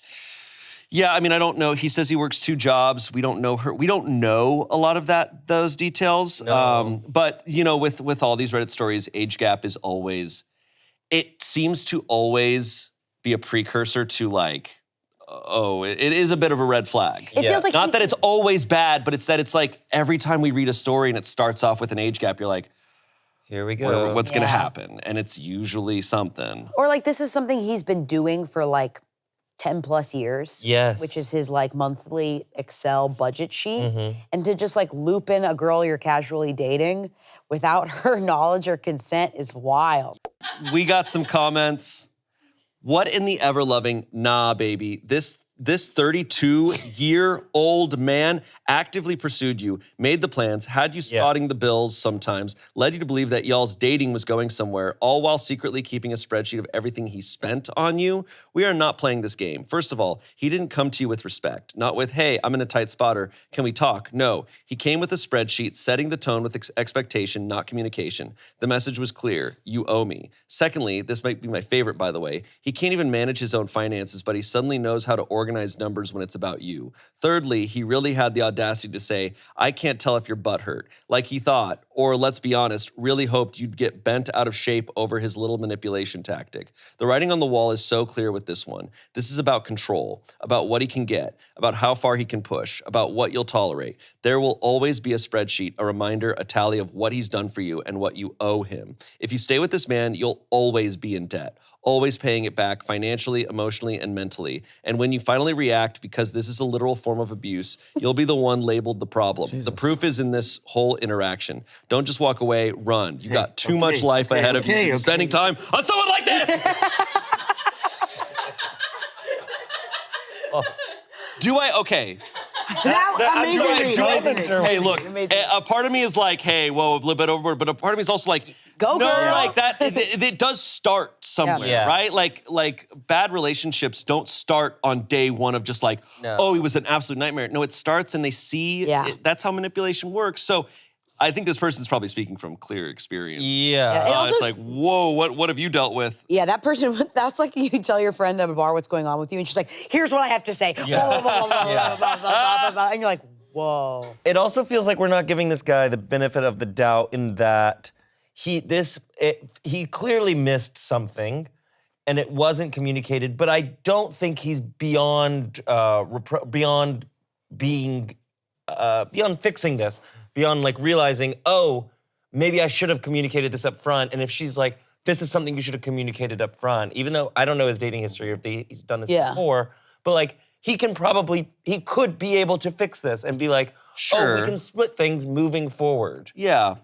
Yeah, I mean, I don't know. He says he works 2 jobs. We don't know her. We don't know a lot of those details. No. But you know, with all these Reddit stories, age gap is always. It seems to always be a precursor to like, it is a bit of a red flag. It feels like not that it's always bad, but it's that it's like every time we read a story and it starts off with an age gap, you're like, here we go. What's gonna happen? And it's usually something. Or like this is something he's been doing for like 10 plus years. Yes. Which is his like monthly Excel budget sheet. And to just like loop in a girl you're casually dating without her knowledge or consent is wild. We got some comments. What in the ever-loving, nah, baby, this 32-year-old man actively pursued you, made the plans, had you spotting the bills sometimes, led you to believe that y'all's dating was going somewhere, all while secretly keeping a spreadsheet of everything he spent on you. We are not playing this game. First of all, he didn't come to you with respect, not with, hey, I'm in a tight spotter, can we talk? No, he came with a spreadsheet, setting the tone with expectation, not communication. The message was clear, you owe me. Secondly, this might be my favorite, by the way, he can't even manage his own finances, but he suddenly knows how to organize numbers when it's about you. Thirdly, he really had the audacity to say, I can't tell if your butt hurt, like he thought, or let's be honest, really hoped you'd get bent out of shape over his little manipulation tactic. The writing on the wall is so clear with this one. This is about control, about what he can get, about how far he can push, about what you'll tolerate. There will always be a spreadsheet, a reminder, a tally of what he's done for you and what you owe him. If you stay with this man, you'll always be in debt, always paying it back financially, emotionally, and mentally. And when you finally react, because this is a literal form of abuse, you'll be the one labeled the problem. The proof is in this whole interaction. Don't just walk away, run. You got too much life ahead of you. Spending time on someone like this! Okay. Hey, look, a part of me is like, hey, whoa, a little bit overboard, but a part of me is also like, Go, girl. like that, it does start somewhere, right? Like bad relationships don't start on day one of just like, oh, he was an absolute nightmare. No, it starts and they see, that's how manipulation works. So I think this person's probably speaking from clear experience. It's like, whoa, what have you dealt with? Yeah, that person, that's like you tell your friend at a bar what's going on with you, and she's like, here's what I have to say. And you're like, whoa. It also feels like we're not giving this guy the benefit of the doubt in that he clearly missed something and it wasn't communicated, but I don't think he's beyond fixing this. Beyond like realizing, oh, maybe I should have communicated this up front. And if she's like, this is something you should have communicated up front, even though I don't know his dating history or if he's done this before, but like he could be able to fix this and be like, oh, we can split things moving forward. Yeah,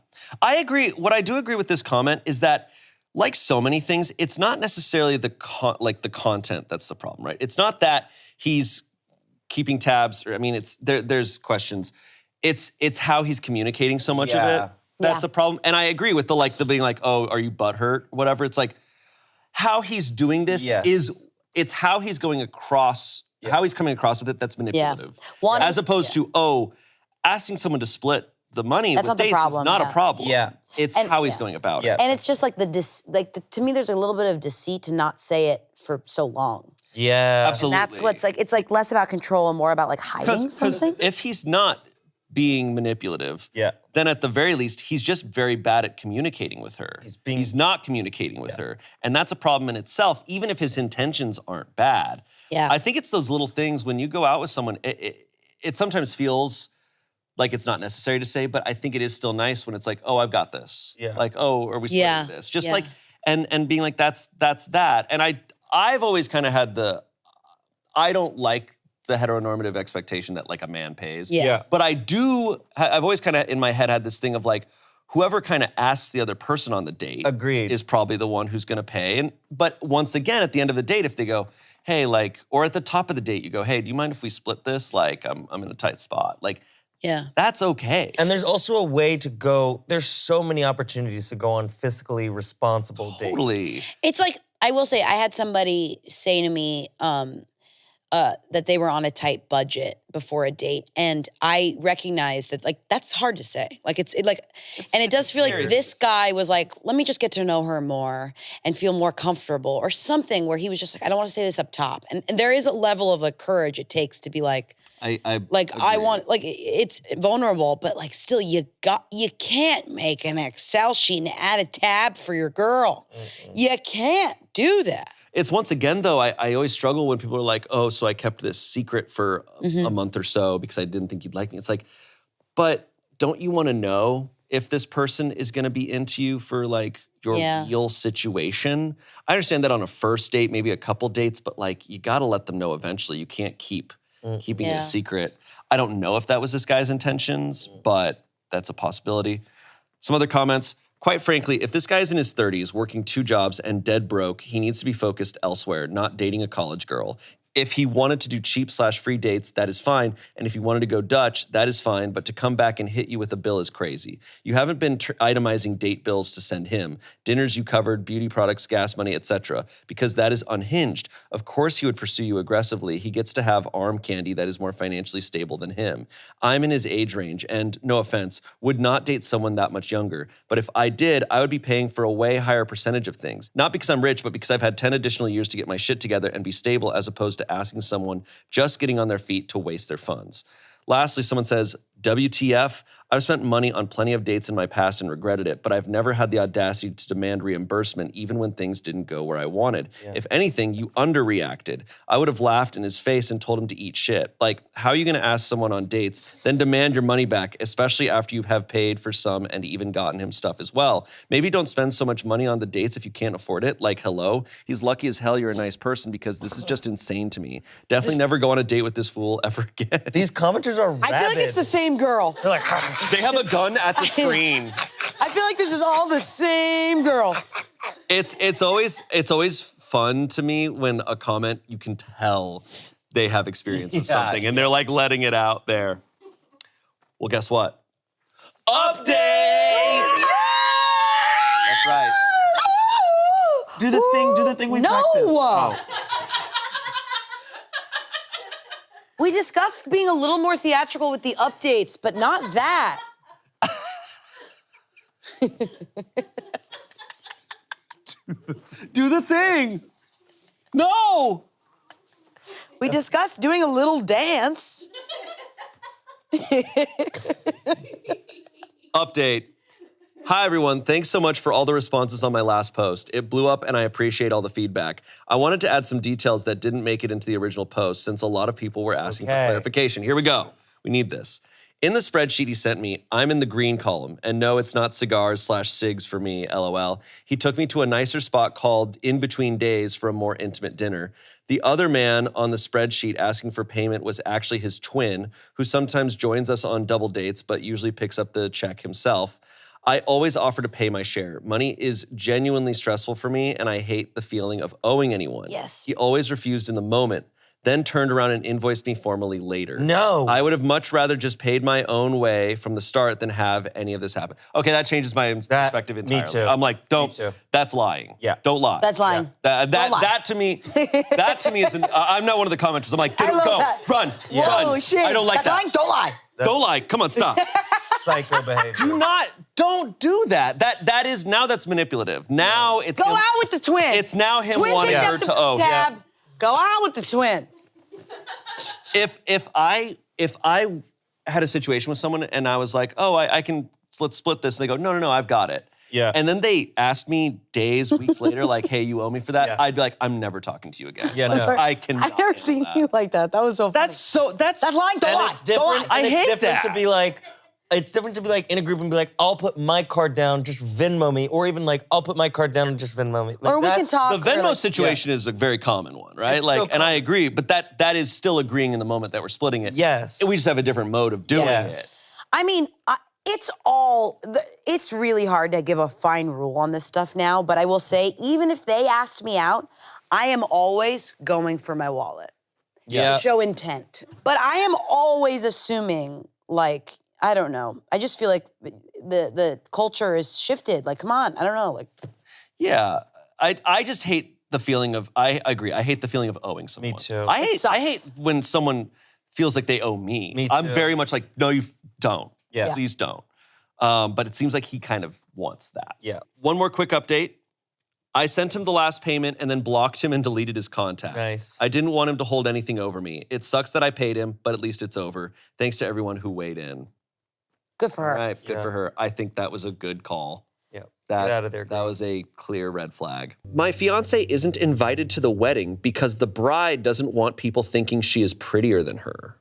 I agree. What I do agree with this comment is that like so many things, it's not necessarily the content that's the problem, right? It's not that he's keeping tabs, or I mean, there's questions. It's how he's communicating so much of it. That's a problem. And I agree with the being like, oh, are you butthurt? Whatever. It's like how he's doing this it's how he's going across, how he's coming across with it that's manipulative. As opposed to, asking someone to split the money with dates is not a problem. It's how he's going about it. And it's just like to me, there's a little bit of deceit to not say it for so long. Yeah. Absolutely. And that's what's like, it's like less about control and more about like hiding something. If he's not being manipulative, then at the very least, he's just very bad at communicating with her. He's not communicating with her. And that's a problem in itself, even if his intentions aren't bad. I think it's those little things when you go out with someone, it sometimes feels like it's not necessary to say, but I think it is still nice when it's like, oh, I've got this. Like, oh, are we splitting this? Just like, and being like, that's that. And I've always kind of had I don't like the heteronormative expectation that like a man pays. But I've always kind of in my head had this thing of like, whoever kind of asks the other person on the date is probably the one who's gonna pay. But once again, at the end of the date, if they go, hey, like, or at the top of the date, you go, hey, do you mind if we split this? Like, I'm in a tight spot. Like, that's okay. And there's also a way to go, there's so many opportunities to go on fiscally responsible dates. It's like, I will say, I had somebody say to me that they were on a tight budget before a date. And I recognized that like, that's hard to say. Like and it does feel like this guy was like, let me just get to know her more and feel more comfortable or something where he was just like, I don't want to say this up top. And there is a level of like courage it takes to be like, I want, like, it's vulnerable, but like still you can't make an Excel sheet and add a tab for your girl. You can't do that. It's once again though, I always struggle when people are like, oh, so I kept this secret for a month or so because I didn't think you'd like me. It's like, but don't you want to know if this person is going to be into you for like your real situation? I understand that on a first date, maybe a couple dates, but like you got to let them know eventually. You can't keep keeping it a secret. I don't know if that was this guy's intentions, but that's a possibility. Some other comments. Quite frankly, if this guy is in his 30s, working 2 jobs and dead broke, he needs to be focused elsewhere, not dating a college girl. If he wanted to do cheap/free dates, that is fine. And if he wanted to go Dutch, that is fine. But to come back and hit you with a bill is crazy. You haven't been itemizing date bills to send him. Dinners you covered, beauty products, gas money, etc. Because that is unhinged. Of course he would pursue you aggressively. He gets to have arm candy that is more financially stable than him. I'm in his age range and, no offense, would not date someone that much younger. But if I did, I would be paying for a way higher percentage of things. Not because I'm rich, but because I've had 10 additional years to get my shit together and be stable as opposed to asking someone just getting on their feet to waste their funds. Lastly, someone says, WTF, I've spent money on plenty of dates in my past and regretted it, but I've never had the audacity to demand reimbursement even when things didn't go where I wanted. If anything, you underreacted. I would have laughed in his face and told him to eat shit. Like, how are you gonna ask someone on dates, then demand your money back, especially after you have paid for some and even gotten him stuff as well? Maybe don't spend so much money on the dates if you can't afford it. Like, hello? He's lucky as hell you're a nice person because this is just insane to me. Definitely never go on a date with this fool ever again. These commenters are rabid. I feel like it's the same girl. They're like, They have a gun at the screen. I feel like this is all the same girl. It's always fun to me when a comment, you can tell they have experience with something and they're like letting it out there. Well, guess what? Update! That's right. do the thing we practiced. No! We discussed being a little more theatrical with the updates, but not that. Do the thing! No! We discussed doing a little dance. Update. Hi, everyone. Thanks so much for all the responses on my last post. It blew up and I appreciate all the feedback. I wanted to add some details that didn't make it into the original post since a lot of people were asking for clarification. Here we go. We need this. In the spreadsheet he sent me, I'm in the green column. And no, it's not cigars/cigs for me, LOL. He took me to a nicer spot called In Between Days for a more intimate dinner. The other man on the spreadsheet asking for payment was actually his twin, who sometimes joins us on double dates, but usually picks up the check himself. I always offer to pay my share. Money is genuinely stressful for me, and I hate the feeling of owing anyone. Yes. He always refused in the moment, then turned around and invoiced me formally later. No. I would have much rather just paid my own way from the start than have any of this happen. Okay, that changes my perspective entirely. Me too. I'm like, don't. Me too. That's lying. Yeah. Don't lie. That's lying. That Don't lie. that to me, is I'm not one of the commenters. I'm like, I love go, that. run, Whoa, run. shit. I don't like That's that. lying. Don't lie. Don't lie. Come on, stop. Psycho behavior. Don't do that. That is now that's manipulative. Now it's Go him, out with the twin. It's now him Twin wanting picked her up to the owe. tab. Go out with the twin. If I had a situation with someone and I was like, oh, let's split this. And they go, no, I've got it. Yeah. And then they asked me days, weeks later, like, hey, you owe me for that. Yeah. I'd be like, I'm never talking to you again. Yeah, Like, no. I cannot. I've never seen that. you like that. That was so funny. That's lying. Don't And lie. it's different. Don't lie. and I it's hate different that. to be like, it's different to be like in a group and be like, I'll put my card down, just Venmo me, or even like, I'll put my card down and just Venmo me. Like, Or we can that's- talk. The Venmo or like- situation is a very common one, right? It's like, so and I common. agree, but that is still agreeing in the moment that we're splitting it. Yes. We just have a different mode of doing Yes. I mean, it's really hard to give a fine rule on this stuff now, but I will say, even if they asked me out, I am always going for my wallet. Yeah. Show intent. But I am always assuming, like, I don't know. I just feel like the culture is shifted. Like, come on, I don't know. Like, Yeah, I just hate the feeling of, I agree, I hate the feeling of owing someone. Me too. I hate sucks. when someone feels like they owe me. Me I'm too. very much like, no, you don't. Yeah. Please don't. But it seems like he kind of wants that. Yeah. One more quick update. I sent him the last payment and then blocked him and deleted his contact. Nice. I didn't want him to hold anything over me. It sucks that I paid him, but at least it's over. Thanks to everyone who weighed in. good for her. All right, good Yeah. for her. I think that was a good call. Yeah. That, Get out of there, that girl. was a clear red flag. My fiance isn't invited to the wedding because the bride doesn't want people thinking she is prettier than her.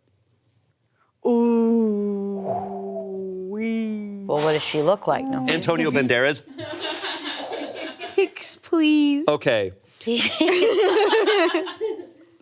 Ooh. Wee. Well, what does she look like? No. Antonio Banderas. Pics, please. Okay. This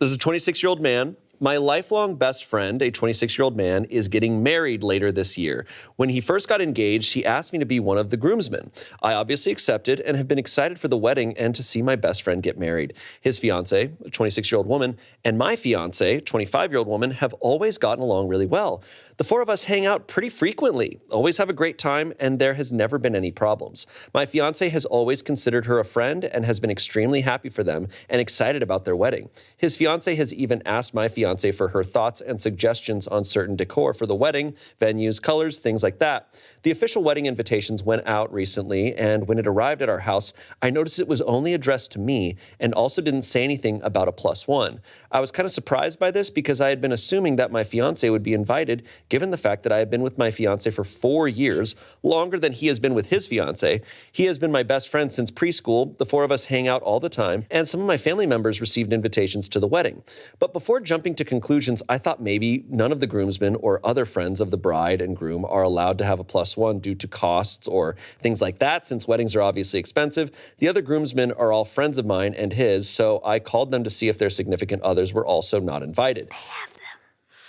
is a 26-year-old man. My lifelong best friend, a 26-year-old man, is getting married later this year. When he first got engaged, he asked me to be one of the groomsmen. I obviously accepted and have been excited for the wedding and to see my best friend get married. His fiance, a 26-year-old woman, and my fiance, a 25-year-old woman, have always gotten along really well. The four of us hang out pretty frequently, always have a great time, and there has never been any problems. My fiance has always considered her a friend and has been extremely happy for them and excited about their wedding. His fiance has even asked my fiance for her thoughts and suggestions on certain decor for the wedding, venues, colors, things like that. The official wedding invitations went out recently, and when it arrived at our house, I noticed it was only addressed to me and also didn't say anything about a +1. I was kind of surprised by this because I had been assuming that my fiance would be invited, given the fact that I have been with my fiance for 4 years, longer than he has been with his fiance. He has been my best friend since preschool. The four of us hang out all the time, and some of my family members received invitations to the wedding. But before jumping to conclusions, I thought maybe none of the groomsmen or other friends of the bride and groom are allowed to have a +1 due to costs or things like that, since weddings are obviously expensive. The other groomsmen are all friends of mine and his, so I called them to see if their significant others were also not invited.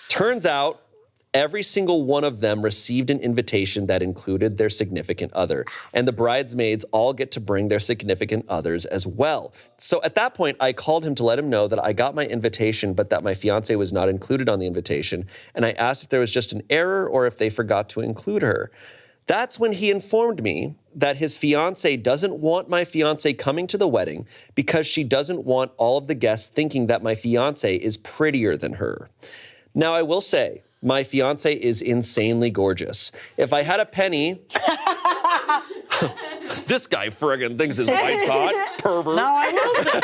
Turns out, every single one of them received an invitation that included their significant other, and the bridesmaids all get to bring their significant others as well. So at that point, I called him to let him know that I got my invitation, but that my fiance was not included on the invitation, and I asked if there was just an error or if they forgot to include her. That's when he informed me that his fiance doesn't want my fiance coming to the wedding because she doesn't want all of the guests thinking that my fiance is prettier than her. Now, I will say, my fiance is insanely gorgeous. If I had a penny... This guy friggin' thinks his wife's hot. Pervert. No, I will say.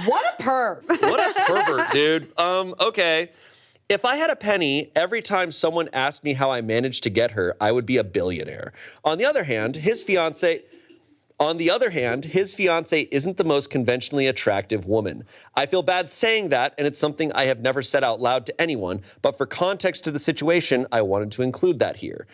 What a perv. What a pervert, dude. Okay. If I had a penny, every time someone asked me how I managed to get her, I would be a billionaire. On the other hand, his fiance isn't the most conventionally attractive woman. I feel bad saying that, and it's something I have never said out loud to anyone, but for context to the situation, I wanted to include that here.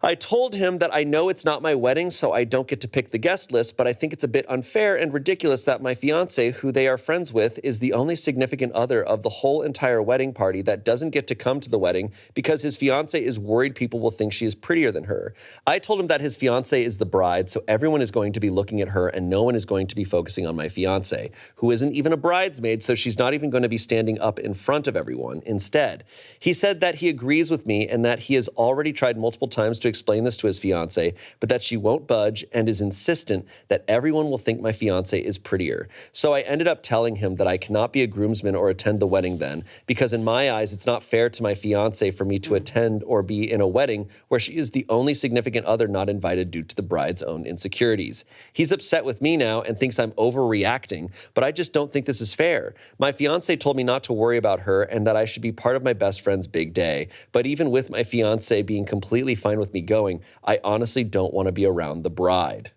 I told him that I know it's not my wedding, so I don't get to pick the guest list, but I think it's a bit unfair and ridiculous that my fiance, who they are friends with, is the only significant other of the whole entire wedding party that doesn't get to come to the wedding because his fiance is worried people will think she is prettier than her. I told him that his fiance is the bride, so everyone is going to be looking at her and no one is going to be focusing on my fiance, who isn't even a bridesmaid, so she's not even going to be standing up in front of everyone. Instead, he said that he agrees with me and that he has already tried multiple times to explain this to his fiance, but that she won't budge and is insistent that everyone will think my fiance is prettier. So I ended up telling him that I cannot be a groomsman or attend the wedding then, because in my eyes, it's not fair to my fiance for me to attend or be in a wedding where she is the only significant other not invited due to the bride's own insecurities. He's upset with me now and thinks I'm overreacting, but I just don't think this is fair. My fiance told me not to worry about her and that I should be part of my best friend's big day. But even with my fiance being completely fine with me going, I honestly don't want to be around the bride.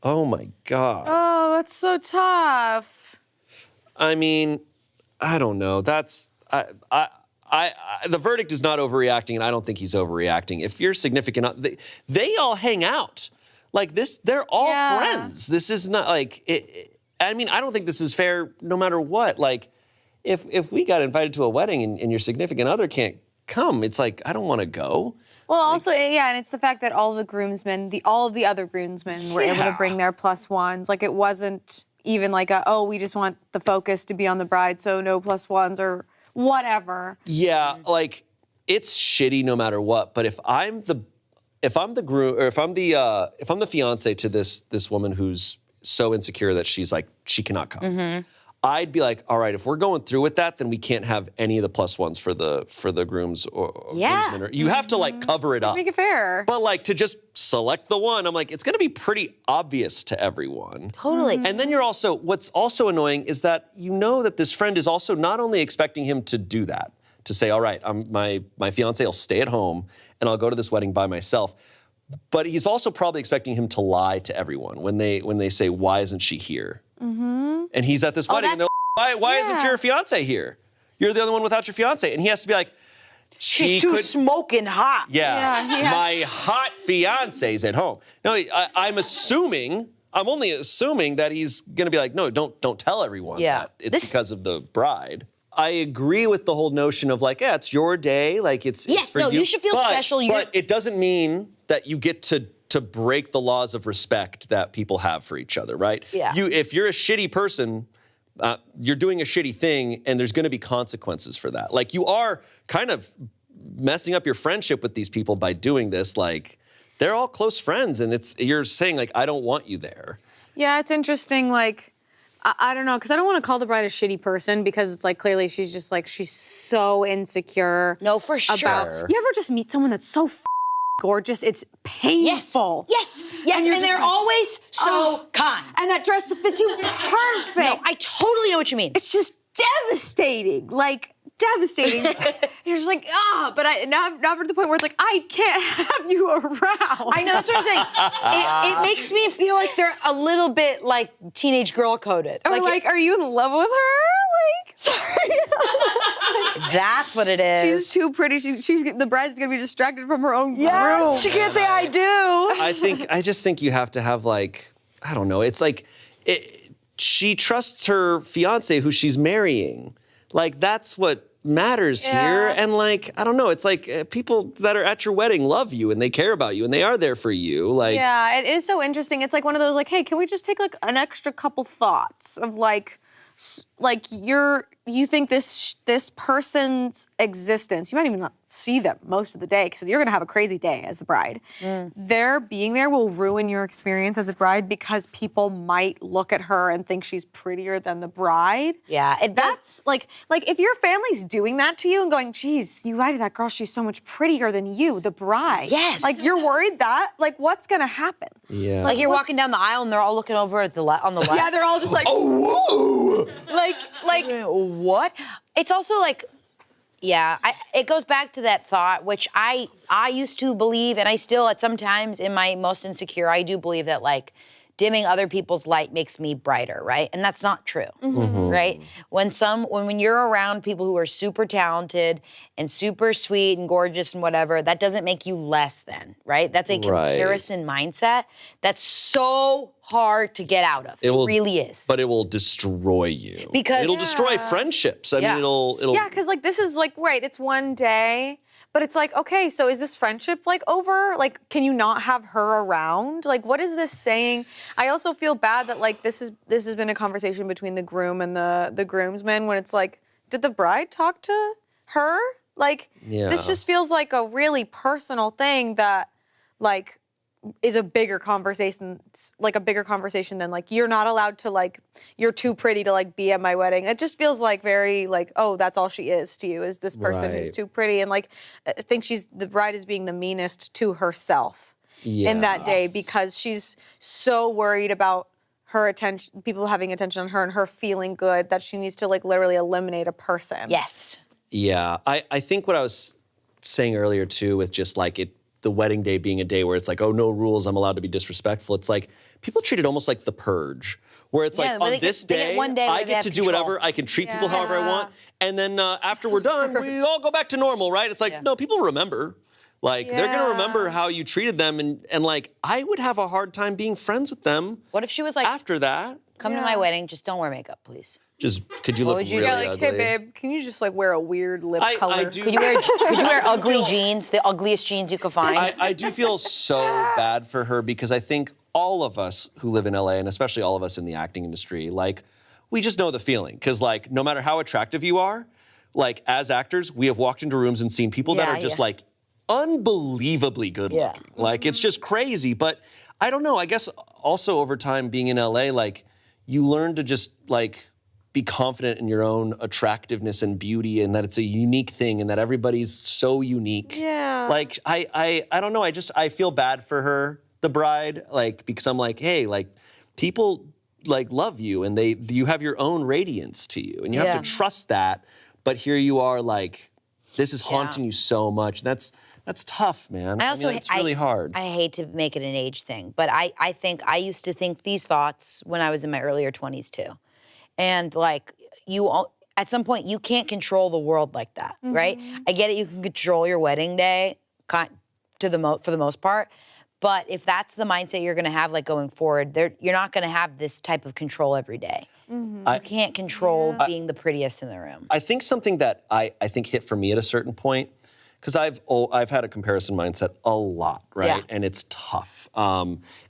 Oh my God. Oh, that's so tough. I mean, I don't know. That's, the verdict is not overreacting, and I don't think he's overreacting. If you're significant, they all hang out. Like this, they're all friends. This is not like, I mean, I don't think this is fair no matter what. Like, if we got invited to a wedding and your significant other can't come, it's like, I don't want to go. Well, also, and it's the fact that all of the other groomsmen were able to bring their plus ones. Like, it wasn't even like we just want the focus to be on the bride, so no plus ones or whatever. Yeah, like, it's shitty no matter what. But if I'm the groom, or if I'm the fiance to this woman who's so insecure that she's like, she cannot come. I'd be like, all right, if we're going through with that, then we can't have any of the plus ones for the grooms or groomsmen. You have to like cover it up. Make it fair. But like to just select the one, I'm like, it's gonna be pretty obvious to everyone. Totally. And then what's also annoying is that you know that this friend is also not only expecting him to do that, to say, all right, my fiance will stay at home and I'll go to this wedding by myself. But he's also probably expecting him to lie to everyone when they say, why isn't she here? And he's at this wedding, and they're like, why isn't your fiance here? You're the only one without your fiance. And he has to be like, She's too smoking hot. My hot fiance's at home. No, I'm only assuming that he's gonna be like, no, don't tell everyone that it's because of the bride. I agree with the whole notion of like, it's your day, like it's for you. You should feel special. But it doesn't mean that you get to break the laws of respect that people have for each other, right? Yeah. If you're a shitty person, you're doing a shitty thing, and there's going to be consequences for that. Like, you are kind of messing up your friendship with these people by doing this. Like, they're all close friends, and you're saying like, I don't want you there. Yeah, it's interesting. Like, I don't know, because I don't want to call the bride a shitty person because it's like clearly she's just like she's so insecure. No, for sure. You ever just meet someone that's so gorgeous, it's painful. Yes. And they're always so kind. And that dress fits you perfect. No, I totally know what you mean. It's just devastating. Like, devastating. You're just like, but now we're to the point where it's like, I can't have you around. I know, that's what I'm saying. It makes me feel like they're a little bit like teenage girl coded. Or like, are you in love with her? Like, sorry. That's what it is. She's too pretty. The bride's gonna be distracted from her own room. She can't say I do. I just think you have to have like, I don't know. It's like, she trusts her fiance who she's marrying. Like, that's what matters here. And like, I don't know. It's like people that are at your wedding love you and they care about you and they are there for you. Like, yeah, it is so interesting. It's like one of those like, hey, can we just take like an extra couple thoughts of like you think this person's existence, you might even not see them most of the day because you're gonna have a crazy day as the bride. Their being there will ruin your experience as a bride because people might look at her and think she's prettier than the bride. Yeah, that's like if your family's doing that to you and going, geez, you invited that girl, she's so much prettier than you, the bride. Yes. Like, you're worried that, like, what's gonna happen? Yeah. Like, you're walking down the aisle and they're all looking over at on the left. Yeah, they're all just like, oh, whoa. like what? It's also like, it goes back to that thought, which I used to believe, and I still, at sometimes in my most insecure, I do believe that like dimming other people's light makes me brighter, right? And that's not true, right? When you're around people who are super talented and super sweet and gorgeous and whatever, that doesn't make you less than, right? That's a comparison mindset that's so hard to get out of. It really is. But it will destroy you. Because it'll destroy friendships. I mean, it'll. Yeah, because like this is like it's one day, but it's like, okay, so is this friendship like over? Like, can you not have her around? Like, what is this saying? I also feel bad that like this has been a conversation between the groom and the groomsmen when it's like, did the bride talk to her? Like, this just feels like a really personal thing that like is a bigger conversation than like you're not allowed to like you're too pretty to like be at my wedding. It just feels like very like, oh, that's all she is to you, is this person who's too pretty, and like I think the bride is being the meanest to herself in that day because she's so worried about her attention, people having attention on her and her feeling good, that she needs to like literally eliminate a person. Yes. Yeah, I think what I was saying earlier too with just like the wedding day being a day where it's like, oh, no rules, I'm allowed to be disrespectful. It's like, people treat it almost like the purge, where it's like, on this day, I get to do whatever, I can treat people however I want, and then after we're done, we all go back to normal, right? It's like, no, people remember. Like, they're gonna remember how you treated them, and like, I would have a hard time being friends with them. What if she was like, after that? Come to my wedding, just don't wear makeup, please. Just, could you look really ugly? Like, hey babe, can you just like wear a weird lip color? Could you wear ugly jeans, the ugliest jeans you could find? I do feel so bad for her because I think all of us who live in LA, and especially all of us in the acting industry, like, we just know the feeling. Because like, no matter how attractive you are, like as actors, we have walked into rooms and seen people that are just like unbelievably good looking. Like, it's just crazy. But I don't know, I guess also over time being in LA, like, you learn to just like be confident in your own attractiveness and beauty, and that it's a unique thing, and that everybody's so unique. Yeah. Like, I don't know, I feel bad for her, the bride, like, because I'm like, hey, like, people like love you, and you have your own radiance to you, and you have to trust that. But here you are, like, this is haunting you so much. That's tough, man. I mean, it's really hard. I hate to make it an age thing, but I think I used to think these thoughts when I was in my earlier 20s too. And like, at some point, you can't control the world like that, right? I get it, you can control your wedding day for the most part, but if that's the mindset you're gonna have like going forward, you're not gonna have this type of control every day. You can't control being the prettiest in the room. I think something that I think hit for me at a certain point, because I've had a comparison mindset a lot, right? Yeah. And it's tough,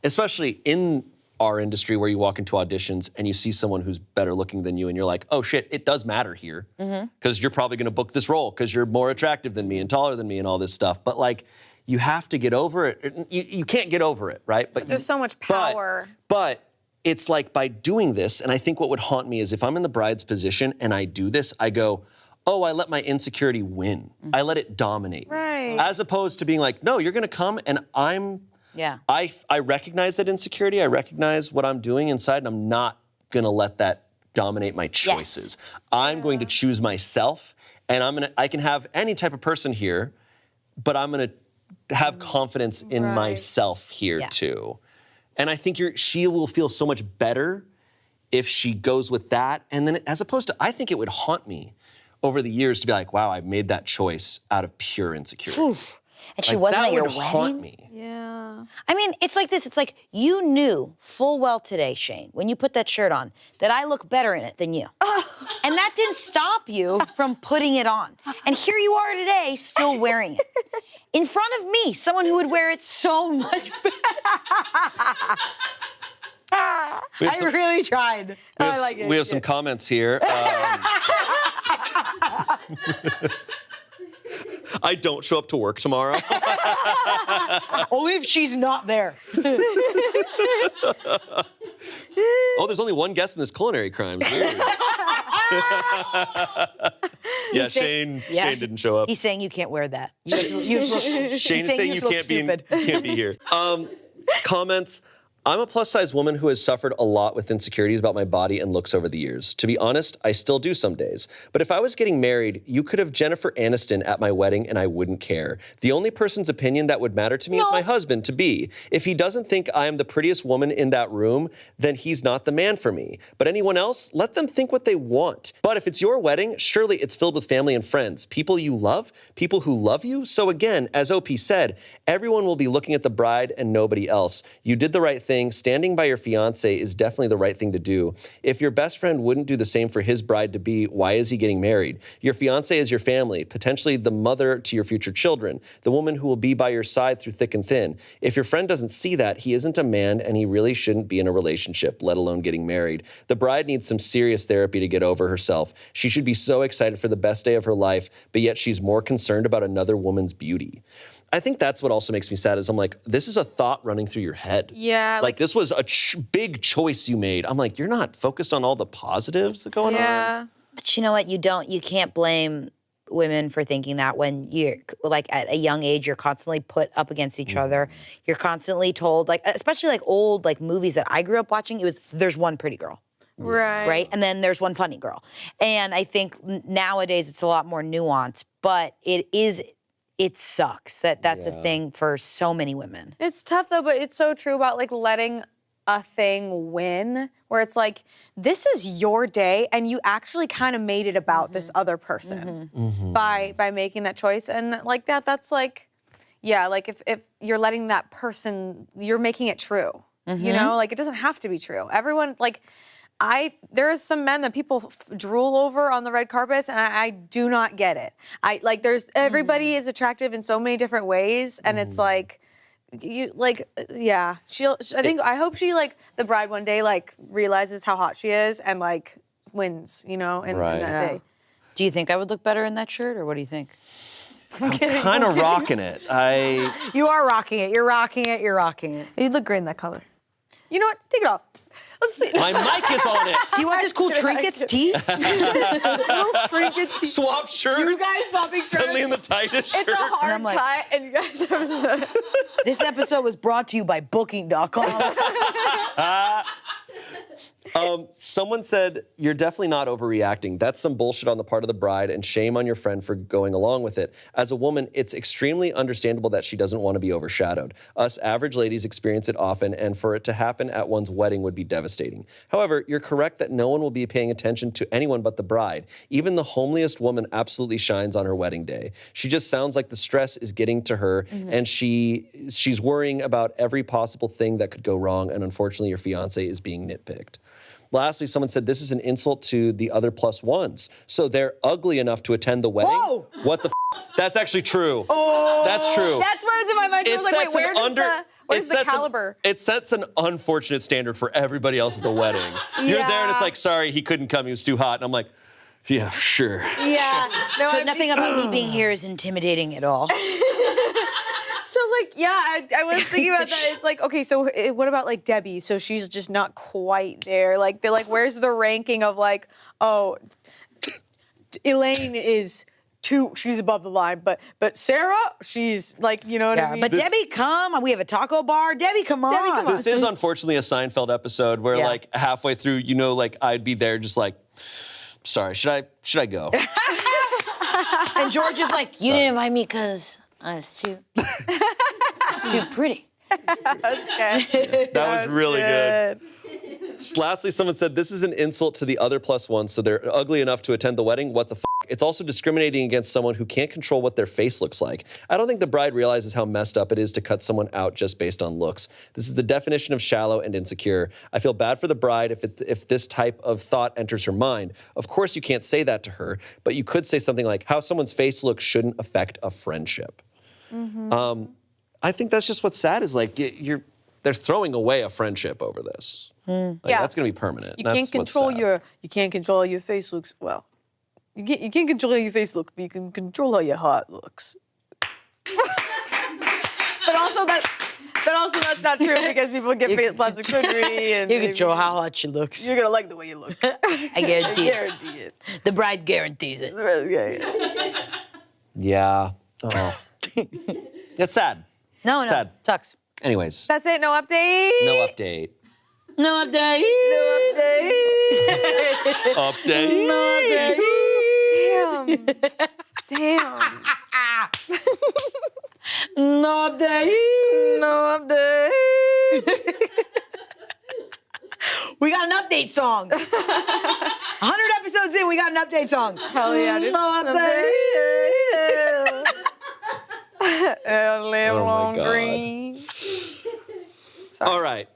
especially in our industry where you walk into auditions and you see someone who's better looking than you, and you're like, oh shit, it does matter here, because you're probably gonna book this role because you're more attractive than me and taller than me and all this stuff. But like, you have to get over it. You can't get over it, right? But there's so much power. But it's like, by doing this, and I think what would haunt me is if I'm in the bride's position and I do this, I go, oh, I let my insecurity win. I let it dominate. Right. As opposed to being like, no, you're gonna come and I recognize that insecurity, I recognize what I'm doing inside, and I'm not gonna let that dominate my choices. I'm going to choose myself, and I can have any type of person here, but I'm gonna have confidence in myself here too. And I think she will feel so much better if she goes with that. And then as opposed to, I think it would haunt me over the years to be like, wow, I made that choice out of pure insecurity. Oof. And she wasn't at your wedding? That would haunt me. Yeah. I mean, it's like this. It's like, you knew full well today, Shane, when you put that shirt on, that I look better in it than you. And that didn't stop you from putting it on. And here you are today, still wearing it. In front of me, someone who would wear it so much better. I really tried. I like it. We have some comments here. I don't show up to work tomorrow. Only if she's not there. Oh, there's only one guest in this Culinary Crimes. Yeah, Shane didn't show up. He's saying you can't wear that. Shane is saying you can't be here. Comments. I'm a plus-size woman who has suffered a lot with insecurities about my body and looks over the years. To be honest, I still do some days. But if I was getting married, you could have Jennifer Aniston at my wedding and I wouldn't care. The only person's opinion that would matter to me is my husband-to-be. If he doesn't think I am the prettiest woman in that room, then he's not the man for me. But anyone else, let them think what they want. But if it's your wedding, surely it's filled with family and friends, people you love, people who love you. So again, as OP said, everyone will be looking at the bride and nobody else. You did the right thing. Standing by your fiance is definitely the right thing to do. If your best friend wouldn't do the same for his bride-to-be, why is he getting married? Your fiance is your family, potentially the mother to your future children, the woman who will be by your side through thick and thin. If your friend doesn't see that, he isn't a man and he really shouldn't be in a relationship, let alone getting married. The bride needs some serious therapy to get over herself. She should be so excited for the best day of her life, but yet she's more concerned about another woman's beauty. I think that's what also makes me sad is I'm like, this is a thought running through your head. Yeah. Like this was a big choice you made. I'm like, you're not focused on all the positives going on. But you know what? You can't blame women for thinking that when you're like at a young age, you're constantly put up against each other. You're constantly told, like, especially like old like movies that I grew up watching, there's one pretty girl. Right. And then there's one funny girl. And I think nowadays it's a lot more nuanced, but it sucks that's a thing for so many women. It's tough though, but it's so true about like letting a thing win, where it's like, this is your day and you actually kind of made it about this other person by making that choice. And like that's like, yeah, like if you're letting that person, you're making it true. You know, like it doesn't have to be true. Everyone, like, there are some men that people drool over on the red carpets, and I do not get it. Everybody is attractive in so many different ways, and it's like, I hope she, like, the bride one day, like, realizes how hot she is and, like, wins, you know, in that day. Do you think I would look better in that shirt, or what do you think? I'm kind of rocking it. You are rocking it. You're rocking it. You're rocking it. You look great in that color. You know what? Take it off. Let's see. My mic is on it. Do you want this cool trinkets tee? Little trinkets tee. Swap shirts. You guys swapping shirts. Suddenly in the tightest shirt. It's a hard cut, and you guys have This episode was brought to you by Booking.com. Someone said, you're definitely not overreacting. That's some bullshit on the part of the bride, and shame on your friend for going along with it. As a woman, it's extremely understandable that she doesn't want to be overshadowed. Us average ladies experience it often, and for it to happen at one's wedding would be devastating. However, you're correct that no one will be paying attention to anyone but the bride. Even the homeliest woman absolutely shines on her wedding day. She just sounds like the stress is getting to her, and she's worrying about every possible thing that could go wrong, and unfortunately your fiance is being nitpicked. Lastly, someone said this is an insult to the other plus ones. So they're ugly enough to attend the wedding? Whoa! What the That's actually true. Oh, that's true. That's what was in my mind. I was like, wait, where's the caliber? It sets an unfortunate standard for everybody else at the wedding. You're there and it's like, sorry, he couldn't come, he was too hot. And I'm like, yeah, sure. Yeah. No, so nothing about me being here is intimidating at all. So, like, yeah, I was thinking about that. It's like, okay, so what about, like, Debbie? So she's just not quite there. Like, they're like, where's the ranking of, like, oh, Elaine is she's above the line, but Sarah, she's, like, you know what I mean? But Debbie, come. We have a taco bar. Debbie, come on. This is unfortunately a Seinfeld episode where, like, halfway through, you know, like, I'd be there just like, sorry, should I go? And George is like, you didn't invite me because I was too pretty. That was good. That was really good. Lastly, someone said, this is an insult to the other plus ones, so they're ugly enough to attend the wedding? What the f***? It's also discriminating against someone who can't control what their face looks like. I don't think the bride realizes how messed up it is to cut someone out just based on looks. This is the definition of shallow and insecure. I feel bad for the bride if this type of thought enters her mind. Of course you can't say that to her, but you could say something like, how someone's face looks shouldn't affect a friendship. I think that's just what's sad is like they're throwing away a friendship over this. Like, that's gonna be permanent. You can't control your face looks well. You can't control how your face looks, but you can control how your heart looks. but also that's not true because people get plastic surgery and you control how hot she looks. You're gonna like the way you look. I guarantee it. I guarantee it. The bride guarantees it. Yeah. Oh. It's sad. No, sad. Sucks. Anyways, That's it. No update. no update. No update. Update. Damn. No update. No update. We got an update song. 100 episodes in, we got an update song. Hell yeah, dude. No update. Live Oh my long God. green. All right.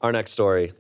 Our next story.